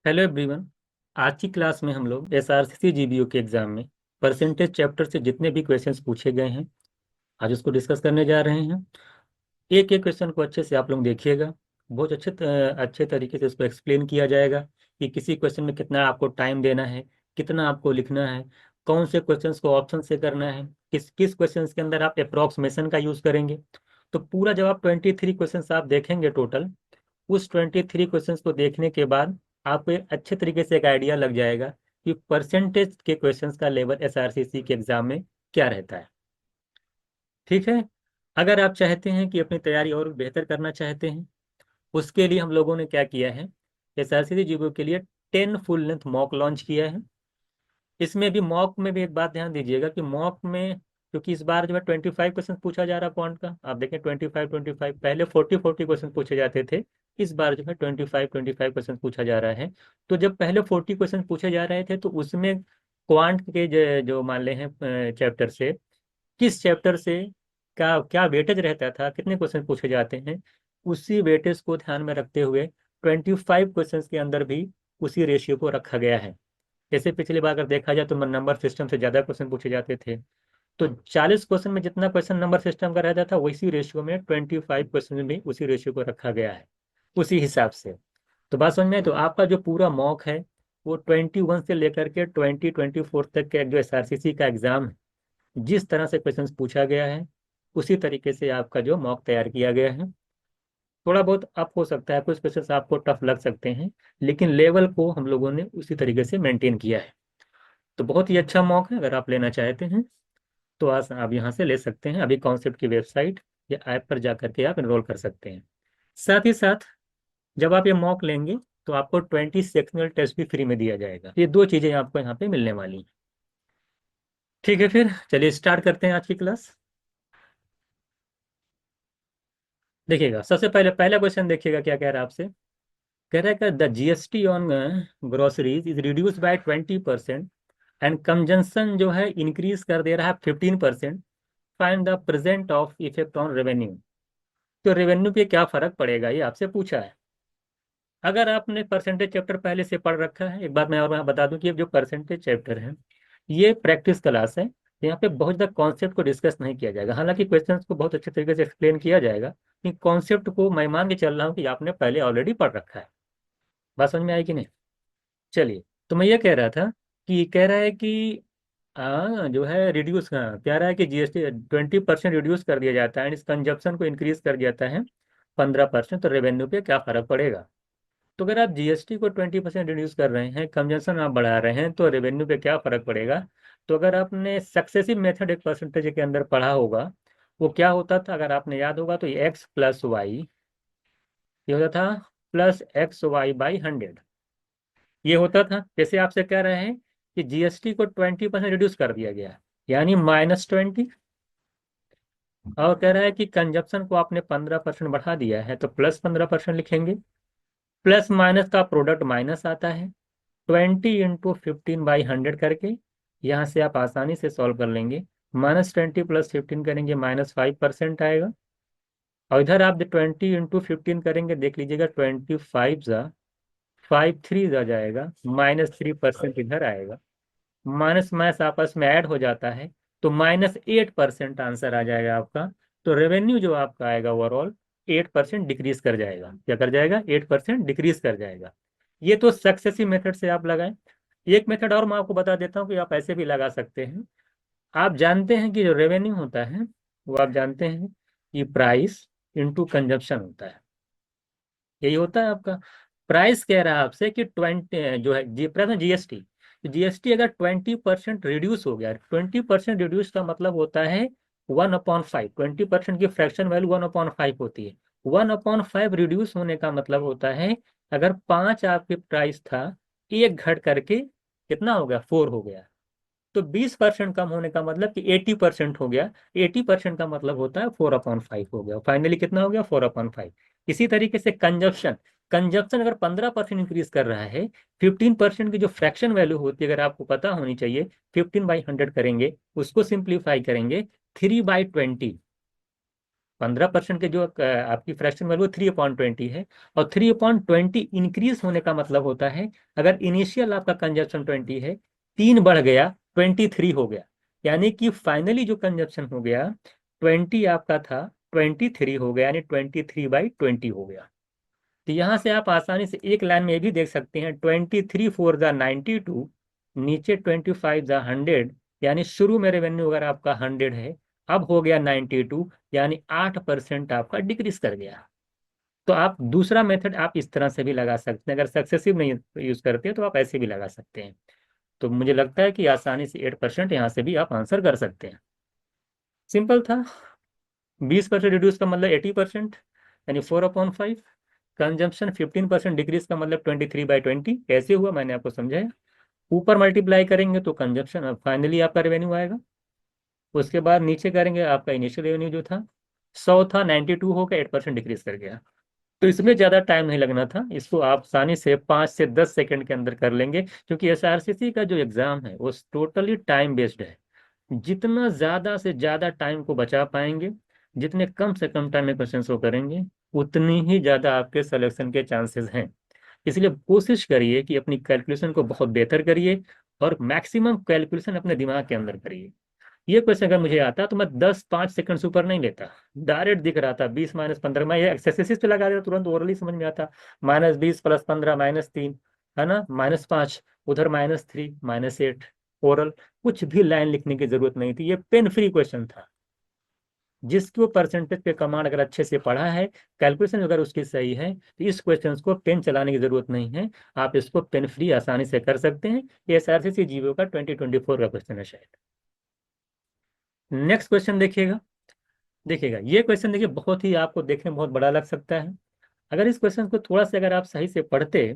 Hello everyone. आज की class में हम लोग एसआरसीसी जीबीओ के एग्जाम में परसेंटेज चैप्टर से जितने भी क्वेश्चंस पूछे गए हैं आज उसको डिस्कस करने जा रहे हैं। एक एक क्वेश्चन को अच्छे से आप लोग देखिएगा। बहुत अच्छे तरीके से उसको एक्सप्लेन किया जाएगा कि किसी क्वेश्चन में कितना आपको टाइम देना है, कितना आपको लिखना है, कौन से क्वेश्चंस को ऑप्शन से करना है, किस किस क्वेश्चंस के अंदर आप अप्रोक्सीमेशन का यूज़ करेंगे। तो पूरा जब आप 23 क्वेश्चंस आप देखेंगे टोटल, उस 23 क्वेश्चंस को देखने के बाद आपको एक अच्छे तरीके से एक आइडिया लग जाएगा कि परसेंटेज के क्वेश्चंस का लेवल एसआरसीसी के एग्जाम में क्या रहता है। ठीक है। अगर आप चाहते हैं कि अपनी तैयारी और बेहतर करना चाहते हैं, उसके लिए हम लोगों ने क्या किया है, एसआरसीसी जीबो के लिए 10 फुल लेंथ मॉक लॉन्च किया है। इसमें भी मॉक में भी एक बात ध्यान दीजिएगा कि मॉक में, क्योंकि इस बार जो है 25 क्वेश्चन पूछा जा रहा है पॉइंट का, आप देखें 25 पहले 40 क्वेश्चन पूछे जाते थे। इस बार जो है 25 क्वेश्चन पूछा जा रहा है। तो जब पहले 40 क्वेश्चन पूछे जा रहे थे तो उसमें क्वांट के जो मान ले हैं चैप्टर से, किस चैप्टर से का क्या वेटेज रहता था, कितने क्वेश्चन पूछे जाते हैं, उसी वेटेज को ध्यान में रखते हुए 25 क्वेश्चन के अंदर भी उसी रेशियो को रखा गया है। जैसे पिछली बार अगर देखा जाए तो नंबर सिस्टम से ज़्यादा क्वेश्चन पूछे जाते थे, तो 40 क्वेश्चन में जितना क्वेश्चन नंबर सिस्टम का रहता था वैसी रेशियो में 25 क्वेश्चन में भी उसी रेशियो को रखा गया है, उसी हिसाब से। तो बात समझ में आए? तो आपका जो पूरा मॉक है वो 21 से लेकर के 2024 तक के जो एसआरसीसी का एग्जाम है, जिस तरह से क्वेश्चन पूछा गया है उसी तरीके से आपका जो मॉक तैयार किया गया है। थोड़ा बहुत आप हो सकता है कुछ क्वेश्चन आपको टफ लग सकते हैं, लेकिन लेवल को हम लोगों ने उसी तरीके से मेंटेन किया है। तो बहुत ही अच्छा मॉक है। अगर आप लेना चाहते हैं तो आज आप यहाँ से ले सकते हैं। अभी कॉन्सेप्ट की वेबसाइट या ऐप पर जा करके आप एनरोल कर सकते हैं। साथ ही साथ जब आप ये मॉक लेंगे तो आपको 20 सेक्शनल टेस्ट भी फ्री में दिया जाएगा। ये दो चीज़ें आपको यहाँ पे मिलने वाली हैं। ठीक है, फिर चलिए स्टार्ट करते हैं आज की क्लास। देखिएगा, सबसे पहले पहला क्वेश्चन देखिएगा क्या कह रहा है आपसे। कह रहा है कि the GST on groceries is reduce by 20% and consumption जो है इंक्रीज कर दे रहा है 15%। Find the present of effect on revenue. तो रेवेन्यू पे क्या फर्क पड़ेगा ये आपसे पूछा है। अगर आपने परसेंटेज चैप्टर पहले से पढ़ रखा है, एक बात मैं और यहाँ बता दूं कि ये जो परसेंटेज चैप्टर है ये प्रैक्टिस क्लास है। यहाँ पे बहुत ज़्यादा कॉन्सेप्ट को डिस्कस नहीं किया जाएगा। हालांकि क्वेश्चंस को बहुत अच्छे तरीके से एक्सप्लेन किया जाएगा, लेकिन कॉन्सेप्ट को मैं मान के चल रहा हूँ कि आपने पहले ऑलरेडी पढ़ रखा है। बात समझ में आई कि नहीं? चलिए, तो मैं ये कह रहा था कि कह रहा है कि जो है रिड्यूस कह रहा है कि जीएसटी 20% रिड्यूस कर दिया जाता है एंड इस कंजप्शन को इंक्रीज कर दिया जाता है 15%। तो रेवेन्यू पे क्या फर्क पड़ेगा? तो अगर आप जीएसटी को 20% रिड्यूस कर रहे हैं, कंजम्पशन आप बढ़ा रहे हैं, तो रेवेन्यू पे क्या फर्क पड़ेगा? तो अगर आपने सक्सेसिव मेथड एक परसेंटेज के अंदर पढ़ा होगा, वो क्या होता था अगर आपने याद होगा तो ये एक्स प्लस वाई, ये होता था प्लस एक्स वाई बाई 100। ये होता था, जैसे आपसे कह रहे हैं कि जीएसटी को 20% रिड्यूस कर दिया गया, यानी -20, और कह रहा है कि कंजप्शन को आपने 15% बढ़ा दिया है तो +15% लिखेंगे। प्लस माइनस का प्रोडक्ट माइनस आता है, 20 × 15/100 करके यहाँ से आप आसानी से सॉल्व कर लेंगे। -20 + 15 करेंगे -5% आएगा। और इधर आप 20 × 15 करेंगे, देख लीजिएगा 25 जा जाएगा, -3% इधर आएगा। माइनस माइनस आपस में ऐड हो जाता है तो -8% आंसर आ जाएगा आपका। तो रेवेन्यू जो आपका आएगा ओवरऑल 8% डिक्रीज कर जाएगा। क्या कर जाएगा? 8% डिक्रीज कर जाएगा। ये तो सक्सेसिव मेथड से आप लगाएं। एक मेथड और मैं आपको बता देता हूँ कि आप ऐसे भी लगा सकते हैं। आप जानते हैं कि जो रेवेन्यू होता है वो आप जानते हैं कि प्राइस इंटू कंजप्शन होता है। यही होता है आपका। प्राइस कह रहा है आपसे कि 20 जो है जीएसटी, जीएसटी अगर 20% रिड्यूस हो गया, 20% रिड्यूस का मतलब होता है 1/5। 20% की फ्रैक्शन वैल्यू 1/5 होती है। 1/5 रिड्यूस होने का मतलब होता है अगर 5 आपके प्राइस था, एक घट करके कितना हो गया? 4 हो गया। तो 20% कम होने का मतलब कि 80% हो गया। 80% का मतलब होता है 4/5 हो गया। फाइनली कितना हो गया? 4/5। इसी तरीके से कंजप्शन, कंजप्शन अगर 15% इंक्रीज कर रहा है, 15% की जो फ्रैक्शन वैल्यू होती है अगर आपको पता होनी चाहिए, 15/100 करेंगे, उसको सिंप्लीफाई करेंगे 3/20। 15% के जो आपकी फ्रैक्शन वैल्यू 3/20 है, और 3/20 इंक्रीज होने का मतलब होता है, अगर इनिशियल आपका कंजप्शन 20 है, 3 बढ़ गया 23 हो गया, यानी कि फाइनली जो कंजप्शन हो गया 20 आपका था 23 हो गया, यानी 23/20 हो गया। तो यहाँ से आप आसानी से एक लाइन में ये भी देख सकते हैं, 23 4 ज़ा 92, नीचे 25 ज़ा 100, यानी शुरू में रेवेन्यू अगर आपका 100 है, अब हो गया 92, यानी 8% आपका डिक्रीज कर गया। तो आप दूसरा मेथड आप इस तरह से भी लगा सकते हैं, अगर सक्सेसिव नहीं यूज करते तो आप ऐसे भी लगा सकते हैं। तो मुझे लगता है कि आसानी से 8% यहाँ से भी आप आंसर कर सकते हैं। सिंपल था। 20% रिड्यूस का मतलब 80%, यानी 4/5। कंजम्पशन 15% डिक्रीज का मतलब 23/20। कैसे हुआ मैंने आपको समझाया। ऊपर मल्टीप्लाई करेंगे तो कंजम्पशन फाइनली आपका रेवेन्यू आएगा, उसके बाद नीचे करेंगे आपका इनिशियल रेवेन्यू जो था 100 था, 92 हो गया, 8% डिक्रीज कर गया। तो इसमें ज़्यादा टाइम नहीं लगना था, इसको आप आसानी से 5 से 10 सेकंड के अंदर कर लेंगे, क्योंकि एसआरसीसी का जो एग्ज़ाम है वो टोटली टाइम बेस्ड है। जितना ज़्यादा से ज़्यादा टाइम को बचा पाएंगे, जितने कम से कम टाइम में क्वेश्चन को करेंगे, उतनी ही ज़्यादा आपके सिलेक्शन के चांसेस हैं। इसलिए कोशिश करिए कि अपनी कैलकुलेशन को बहुत बेहतर करिए, और मैक्सिमम कैलकुलेशन अपने दिमाग के अंदर करिए। ये क्वेश्चन अगर मुझे आता तो मैं 10 5 सेकंड से ऊपर नहीं लेता, डायरेक्ट दिख रहा था 20 - 15, मैं ये एक्सरसाइज पे लगा देता, तुरंत ओरली समझ में आता। -20 + 15 -3, है ना, -5, उधर -3 -8, ओरल। कुछ भी लाइन लिखने की जरूरत नहीं थी, ये पेन फ्री क्वेश्चन था। जिसको परसेंटेज पे कमांड अगर अच्छे से पढ़ा है, कैलकुलेशन अगर उसकी सही है, तो इस क्वेश्चन को पेन चलाने की जरूरत नहीं है, आप इसको पेन फ्री आसानी से कर सकते हैं। ये एसआरसीसी जीवो का 2024 का क्वेश्चन है शायद। नेक्स्ट क्वेश्चन देखिएगा। देखिएगा ये क्वेश्चन, देखिए बहुत ही आपको देखने में बहुत बड़ा लग सकता है। अगर इस क्वेश्चन को थोड़ा सा अगर आप सही से पढ़ते,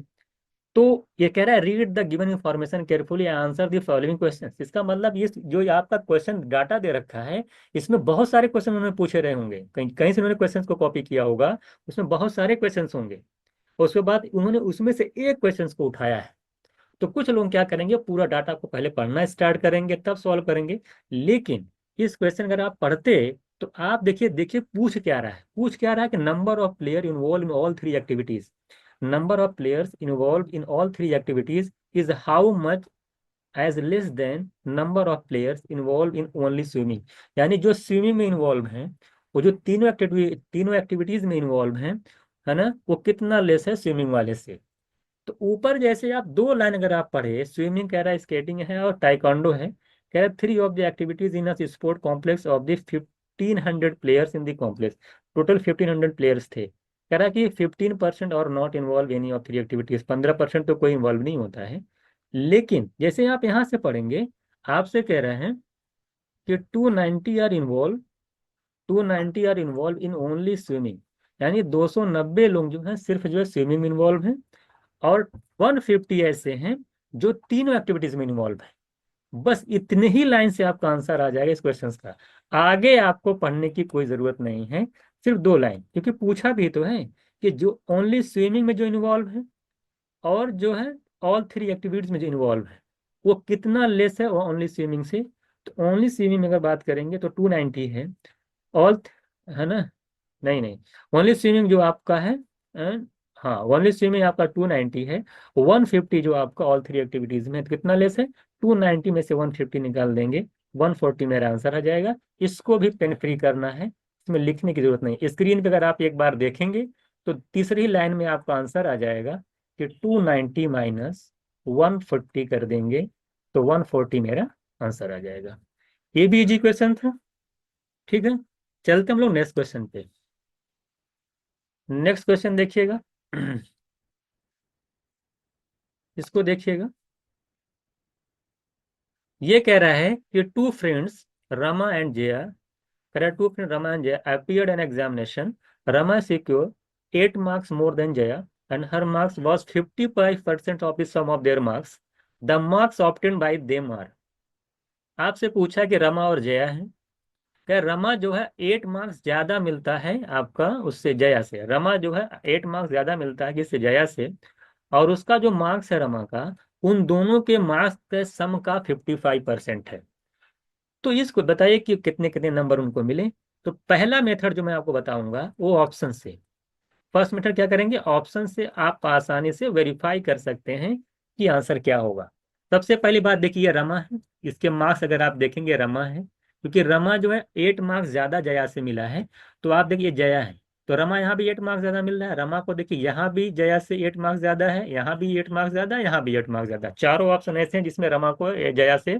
तो ये कह रहा है read the given information carefully, answer the following question. इसका मतलब ये जो आपका क्वेश्चन डाटा दे रखा है, इसमें बहुत सारे क्वेश्चन उन्होंने पूछे रहे होंगे, कहीं कहीं से उन्होंने क्वेश्चन को कॉपी किया होगा, उसमें बहुत सारे क्वेश्चन होंगे, और उसके बाद उन्होंने उसमें से एक क्वेश्चन को उठाया है। तो कुछ लोग क्या करेंगे, पूरा डाटा को पहले पढ़ना स्टार्ट करेंगे तब सॉल्व करेंगे। लेकिन इस क्वेश्चन अगर आप पढ़ते, तो आप देखिए देखिए पूछ क्या रहा है, पूछ क्या रहा है कि number of player involve in all three activities, number of players involve in all three activities is how much as less than number of players involve in only swimming. यानी जो स्विमिंग में इन्वॉल्व हैं, वो जो तीनों activities में involve हैं, है ना, वो कितना लेस है स्विमिंग वाले से। तो ऊपर जैसे आप दो लाइन अगर आप पढ़े, स्विमिंग कह रहा है, स्केटिंग है, और टाइकोंडो है, कह रहा है 3 of the activities in a sport complex of the 1500 players in the complex. Total 1500 players थे। कह रहा है कि 15% और not involve any of three activities, 15% तो कोई इन्वॉल्व नहीं होता है। लेकिन जैसे आप यहाँ से पढ़ेंगे, आपसे कह रहे हैं कि 290 are involve in only swimming, यानी 290 लोग जो हैं सिर्फ जो है स्विमिंग में इन्वॉल्व हैं, और 150 ऐसे हैं जो तीनों एक्टिविटीज में इन्वॉल्व है। बस इतने ही लाइन से आपका आंसर आ जाएगा इस क्वेश्चन का। आगे आपको पढ़ने की कोई जरूरत नहीं है, सिर्फ दो लाइन, क्योंकि पूछा भी तो है कि जो ओनली स्विमिंग में जो इन्वॉल्व है, और जो है ऑल थ्री एक्टिविटीज में जो इन्वॉल्व है, वो कितना लेस है वो ओनली स्विमिंग से। तो ओनली स्विमिंग में अगर बात करेंगे तो 290 है। ऑल, है ना, नहीं नहीं, ओनली स्विमिंग जो आपका है, अ, हाँ ओनली स्विमिंग आपका 290 है। 150 जो आपका ऑल थ्री एक्टिविटीज में है, तो कितना लेस है, 290 में से 150 निकाल देंगे, 140 मेरा आंसर आ जाएगा। इसको भी पेन फ्री करना है, इसमें लिखने की जरूरत नहीं। स्क्रीन पे अगर आप एक बार देखेंगे, तो तीसरी लाइन में आपका आंसर आ जाएगा कि 290 माइनस 140 कर देंगे, तो 140 मेरा आंसर आ जाएगा। ये भी इजी क्वेश्चन था। ठीक है, चलते हम लोग नेक्स्ट क्वेश्चन पे। नेक्स्ट क्वेश्चन देखिएगा। इसको देखिएगा। ये कह रहा है कि two friends Rama and Jaya, कह रहा है two friend Rama and Jaya appeared an examination. Rama secured 8 marks more than Jaya, and her marks was 55% of the sum of their marks. The marks obtained by them are, आपसे पूछा कि रमा और जया है। क्या रमा जो है 8 मार्क्स ज्यादा मिलता है आपका उससे, जया से। रमा जो है 8 मार्क्स ज्यादा मिलता है किससे, जया से। और उसका जो मार्क्स है रमा का, उन दोनों के मार्क्स के सम का 55% है। तो इसको बताइए कि कितने कितने नंबर उनको मिले। तो पहला मेथड जो मैं आपको बताऊंगा वो ऑप्शन से। फर्स्ट मेथड क्या करेंगे, ऑप्शन से आप आसानी से वेरीफाई कर सकते हैं कि आंसर क्या होगा। सबसे पहली बात देखिए, ये रमा है, इसके मार्क्स अगर आप देखेंगे रमा है, क्योंकि रमा जो है 8 मार्क्स ज्यादा जया से मिला है। तो आप देखिए जया है, तो रमा यहाँ भी 8 मार्क्स ज्यादा मिल रहा है। रमा को देखिए यहाँ भी जया से 8 मार्क्स ज्यादा है, यहाँ भी 8 मार्क्स ज्यादा है, यहाँ भी 8 मार्क्स ज्यादा। चारों ऑप्शन ऐसे हैं जिसमें रमा को जया से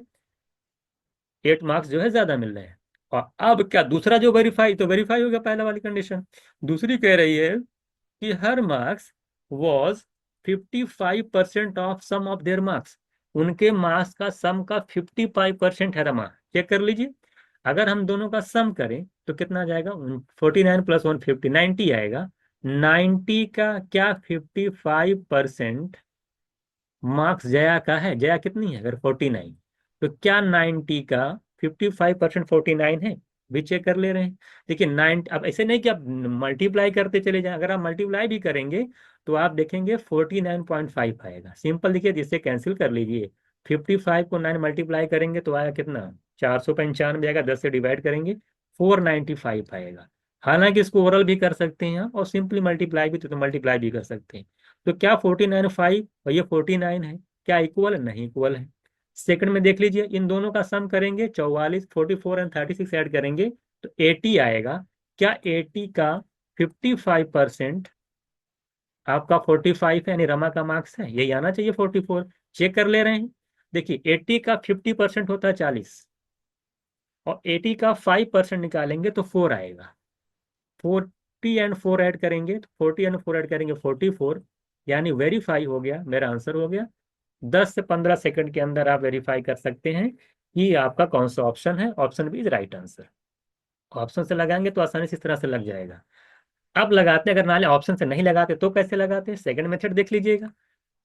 8 मार्क्स जो है ज्यादा मिल रहे हैं। और अब क्या दूसरा जो वेरीफाई, तो वेरीफाई हो गया पहला वाली कंडीशन। दूसरी कह रही है कि हर marks was 55% of sum of their marks. उनके मार्क्स का सम का 55% है रमा। चेक कर लीजिए, अगर हम दोनों का सम करें तो कितना आ जाएगा, 49 प्लस 150 90 आएगा। 90 का क्या 55% मार्क्स जया का है। जया कितनी है अगर 49, तो क्या 90 का 55% 49 है, भी चेक कर ले रहे हैं। देखिए 9, अब ऐसे नहीं कि आप मल्टीप्लाई करते चले जाएं, अगर आप मल्टीप्लाई भी करेंगे तो आप देखेंगे 49.5 आएगा। सिंपल देखिए, जिससे कैंसिल कर लीजिए। 55 को 9 मल्टीप्लाई करेंगे तो आया कितना, 495 आएगा। 10 से डिवाइड करेंगे 495 आएगा। हालांकि इसको ओरल भी कर सकते हैं आप, और सिंपली मल्टीप्लाई भी तो मल्टीप्लाई भी कर सकते हैं। तो क्या 49.5 और ये 49 है, क्या इक्वल है, नहीं इक्वल है। सेकंड में देख लीजिए, इन दोनों का सम करेंगे 44, 44 एंड 36 ऐड करेंगे तो 80 आएगा। क्या 80 का 55% आपका 45 है, यानी रमा का मार्क्स है, यही आना चाहिए 44। चेक कर ले रहे हैं। देखिए 80 का 50% होता है 40, और 80 का 5% निकालेंगे तो 4 आएगा। 40 एंड 4 ऐड करेंगे तो 40 एंड 4 ऐड करेंगे 44, यानी वेरीफाई हो गया, मेरा आंसर हो गया। 10 से 15 सेकंड के अंदर आप वेरीफाई कर सकते हैं कि आपका कौन सा ऑप्शन है। Option B is right answer. Option से लगाएंगे तो आसानी से इस तरह से लग जाएगा। अब लगाते हैं, अगर मान लिया ऑप्शन से नहीं लगाते तो कैसे लगाते हैं, सेकंड मेथड देख लीजिएगा।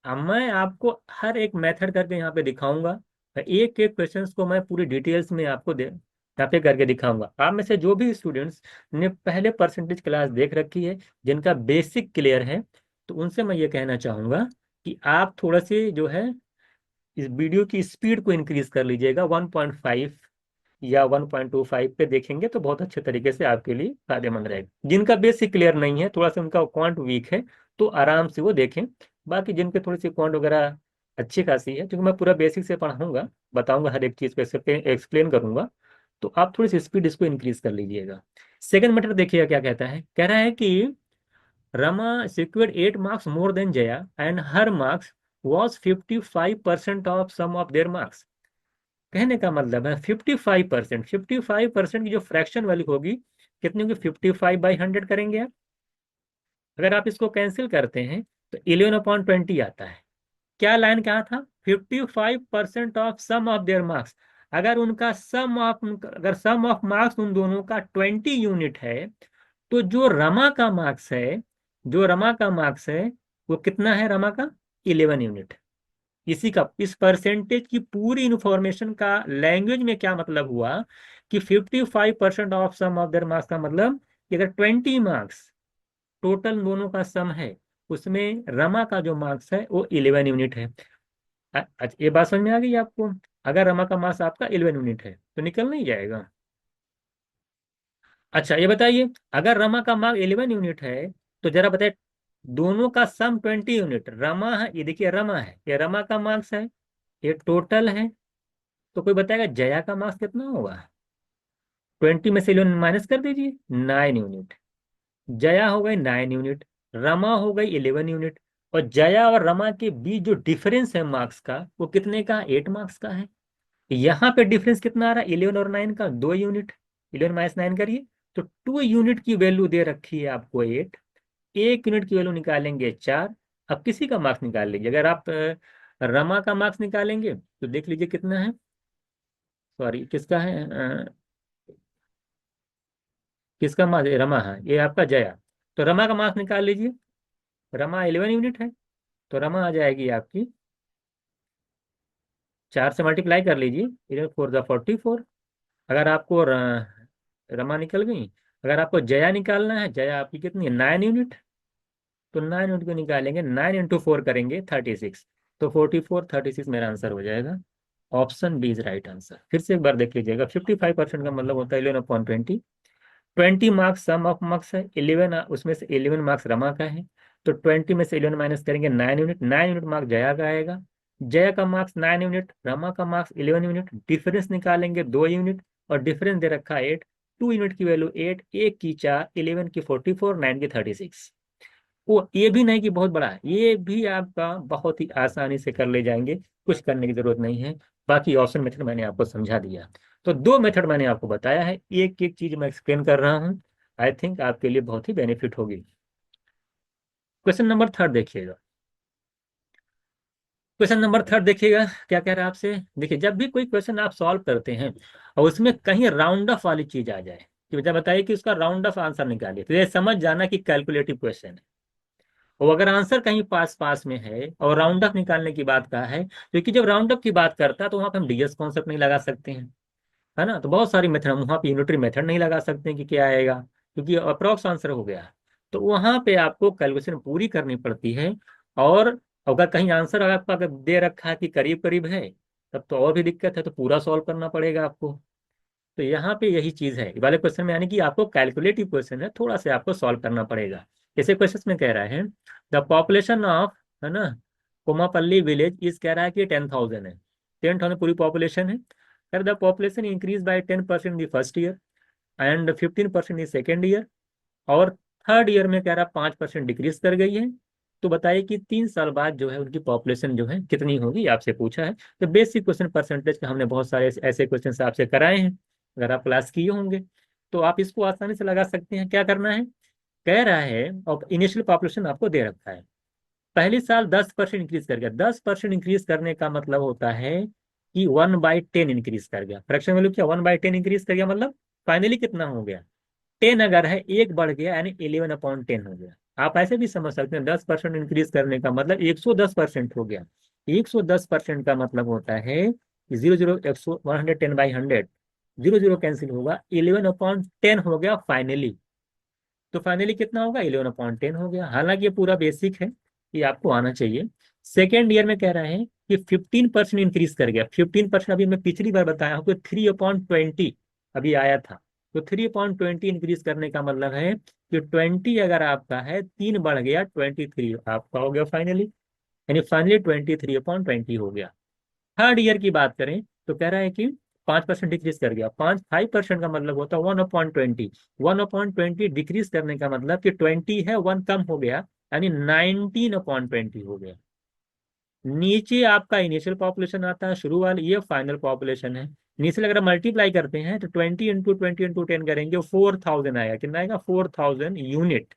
अब मैं आपको हर एक मेथड करके यहाँ पे दिखाऊंगा। एक एक क्वेश्चन को मैं पूरी डिटेल्स में आपको दे यहाँ पे करके दिखाऊंगा। आप में से जो भी स्टूडेंट्स ने पहले परसेंटेज क्लास देख रखी है, जिनका बेसिक क्लियर है, तो उनसे मैं ये कहना चाहूंगा कि आप थोड़ा सी जो है इस वीडियो की स्पीड को इंक्रीज कर लीजिएगा। 1.5 या 1.25 पे देखेंगे तो बहुत अच्छे तरीके से आपके लिए फायदेमंद रहेगा। जिनका बेसिक क्लियर नहीं है, थोड़ा सा उनका क्वांट वीक है, तो आराम से वो देखें। बाकी जिनके थोड़ी सी क्वांट वगैरह अच्छी खासी है, क्योंकि मैं पूरा बेसिक से पढ़ाऊंगा, बताऊंगा, हर एक चीज़ पे एक्सप्लेन करूंगा, तो आप थोड़ी सी स्पीड इसको इंक्रीज कर लीजिएगा। सेकंड मैटर देखिएगा क्या कहता है। कह रहा है कि Rama secured 8 marks more than Jaya, and her marks was 55% of sum of their marks. कहने का मतलब है 55%, 55% की जो फ्रैक्शन वाली होगी कितनी होगी, 55/100 करेंगे आप। अगर आप इसको कैंसिल करते हैं तो 11/20 आता है। क्या लाइन क्या था, 55% of sum of their marks. अगर उनका सम ऑफ अगर सम ऑफ मार्क्स उन दोनों का 20 यूनिट है, तो जो रमा का मार्क्स है, जो रमा का मार्क्स है वो कितना है, रमा का 11 यूनिट। इसी का, इस परसेंटेज की पूरी इंफॉर्मेशन का लैंग्वेज में क्या मतलब हुआ कि 55% of sum of their marks का मतलब कि अगर 20 मार्क्स टोटल दोनों का सम है, उसमें रमा का जो मार्क्स है वो 11 यूनिट है। अच्छा, ये बात समझ में आ गई आपको। अगर रमा का मार्क्स आपका 11 यूनिट है तो निकल नहीं जाएगा। अच्छा ये बताइए, अगर रमा का मार्क 11 यूनिट है तो जरा बताइए, दोनों का सम 20 यूनिट, रमा है, ये देखिए रमा है, ये रमा का मार्क्स है, ये टोटल है। तो कोई बताएगा जया का मार्क्स कितना होगा। 20 में से 11 माइनस कर दीजिए, 9 यूनिट। जया हो गई 9 यूनिट, रमा हो गई 11 यूनिट। और जया और रमा के बीच जो डिफरेंस है मार्क्स का, वो कितने का, 8 मार्क्स का है। यहाँ पे डिफरेंस कितना आ रहा है, 11 और 9 का, 2 यूनिट। 11 माइनस 9 करिए, तो 2 यूनिट की वैल्यू दे रखी है आपको 8। 1 यूनिट की वैल्यू निकालेंगे 4। अब किसी का मार्क्स निकाल लीजिए। अगर आप रमा का मार्क्स निकालेंगे तो देख लीजिए कितना है, सॉरी किसका है, किसका मार्क्स, रमा है, ये आपका जया। तो रमा का मार्क्स निकाल लीजिए। रमा 11 यूनिट है, तो रमा आ जाएगी आपकी, 4 से मल्टीप्लाई कर लीजिए, 11 4 × 44। अगर आपको रमा निकल गई। अगर आपको जया निकालना है, जया आपकी कितनी है, 9 यूनिट। तो 9 यूनिट को निकालेंगे, 9 × 4 करेंगे 36। तो 44 36 मेरा आंसर हो जाएगा। Option B is right answer. फिर से एक बार देख लीजिएगा, 55% का मतलब होता है 11/20। 20 मार्क्स सम ऑफ मार्क्स है, 11 उसमें से 11 मार्क्स रमा का है, तो 20 में से 11 माइनस करेंगे 9 यूनिट, 9 यूनिट मार्क्स जया का आएगा, जया का मार्क्स 9 यूनिट, रमा का मार्क्स 11 यूनिट, डिफरेंस निकालेंगे 2 यूनिट, और डिफरेंस दे रखा है 8, 2 यूनिट की वैल्यू 8, 1 की 4, 11 की 44, 9 की 36। वो ये भी नहीं कि बहुत बड़ा है, ये भी आपका बहुत ही आसानी से कर ले जाएंगे, कुछ करने की जरूरत नहीं है। बाकी ऑप्शन मेथड मैंने आपको समझा दिया। तो दो मेथड मैंने आपको बताया है, एक एक चीज मैं एक्सप्लेन कर रहा हूँ, आई थिंक आपके लिए बहुत ही बेनिफिट होगी। क्वेश्चन नंबर थर्ड देखिएगा। क्वेश्चन नंबर थर्ड देखिएगा क्या कह रहा है आपसे। देखिए, जब भी कोई क्वेश्चन आप सॉल्व करते हैं और उसमें कहीं राउंड ऑफ वाली चीज आ जाए, कि जब बताइए कि उसका राउंड ऑफ आंसर निकालिए, तो ये समझ जाना कि कैलकुलेटिव क्वेश्चन है। और अगर आंसर कहीं पास पास में है और राउंड अप निकालने की बात कहा है, क्योंकि जब राउंड अप की बात करता है तो वहां पे हम डीएस कॉन्सेप्ट नहीं लगा सकते हैं, है ना। तो बहुत सारी मेथड, हम वहाँ पे यूनिटरी मेथड नहीं लगा सकते हैं कि क्या आएगा, क्योंकि अप्रोक्स आंसर हो गया। तो वहां पे आपको कैलकुलेशन पूरी करनी पड़ती है। और अगर कहीं आंसर आपका अगर दे रखा है कि करीब करीब है, तब तो और भी दिक्कत है, तो पूरा सॉल्व करना पड़ेगा आपको। तो यहाँ पे यही चीज है वाले क्वेश्चन में, यानी कि आपको कैलकुलेटिव क्वेश्चन है, थोड़ा सा आपको सॉल्व करना पड़ेगा। जैसे क्वेश्चन में कह रहा है द पॉपुलेशन ऑफ, है ना, कोमापल्ली विलेज इज, कह रहा है कि 10,000 है, 10,000 पूरी पॉपुलेशन है। Sir the population increase by 10% in the first year and 15% in second year, और थर्ड ईयर में कह रहा 5% डिक्रीज कर गई है। तो बताइए कि 3 साल बाद जो है उनकी पॉपुलेशन जो है कितनी होगी, आपसे पूछा है। तो बेसिक क्वेश्चन परसेंटेज का हमने बहुत सारे ऐसे क्वेश्चन आपसे कराए हैं, अगर आप क्लास किए होंगे तो आप इसको आसानी से लगा सकते हैं। क्या करना है, कह रहा है और इनिशियल पॉपुलेशन आपको दे रखा है, पहले साल 10% इंक्रीज कर गया। 10% इंक्रीज करने का मतलब होता है कि 1/10 इंक्रीज कर गया। फ्रैक्शन वैल्यू क्या, 1/10 इंक्रीज कर गया, मतलब फाइनली कितना हो गया, 10 अगर है, एक बढ़ गया, यानी 11/10 हो गया। आप ऐसे भी समझ सकते हैं 10% इंक्रीज करने का मतलब 110% हो गया। 110% का मतलब होता है कि 0 0 110/100, 0 0 कैंसिल होगा, 11/10 हो गया फाइनली। तो फाइनली कितना होगा, 11/10 हो गया। हालांकि ये पूरा बेसिक है, ये आपको आना चाहिए। सेकेंड ईयर में कह रहा है कि 15% इंक्रीज कर गया। 15% अभी मैं पिछली बार बताया हूँ कि 3/20 अभी आया था। तो 3/20 इंक्रीज करने का मतलब है कि 20 अगर आपका है, 3 बढ़ गया, 23 आपका हो गया फाइनली, यानी फाइनली 23/20 हो गया। थर्ड ईयर की बात करें तो कह रहा है कि 5% डिक्रीज कर गया। 5% का मतलब होता है 1/20। 1/20 डिक्रीज करने का मतलब कि 20 है, 1 कम हो गया, यानी 19/20 हो गया। नीचे आपका इनिशियल पॉपुलेशन आता है, शुरू वाली, ये फाइनल पॉपुलेशन है। इनिशियल अगर मल्टीप्लाई करते हैं तो 20 × 20 × 10 करेंगे, 4,000 आएगा। कितना आएगा, 4,000 यूनिट।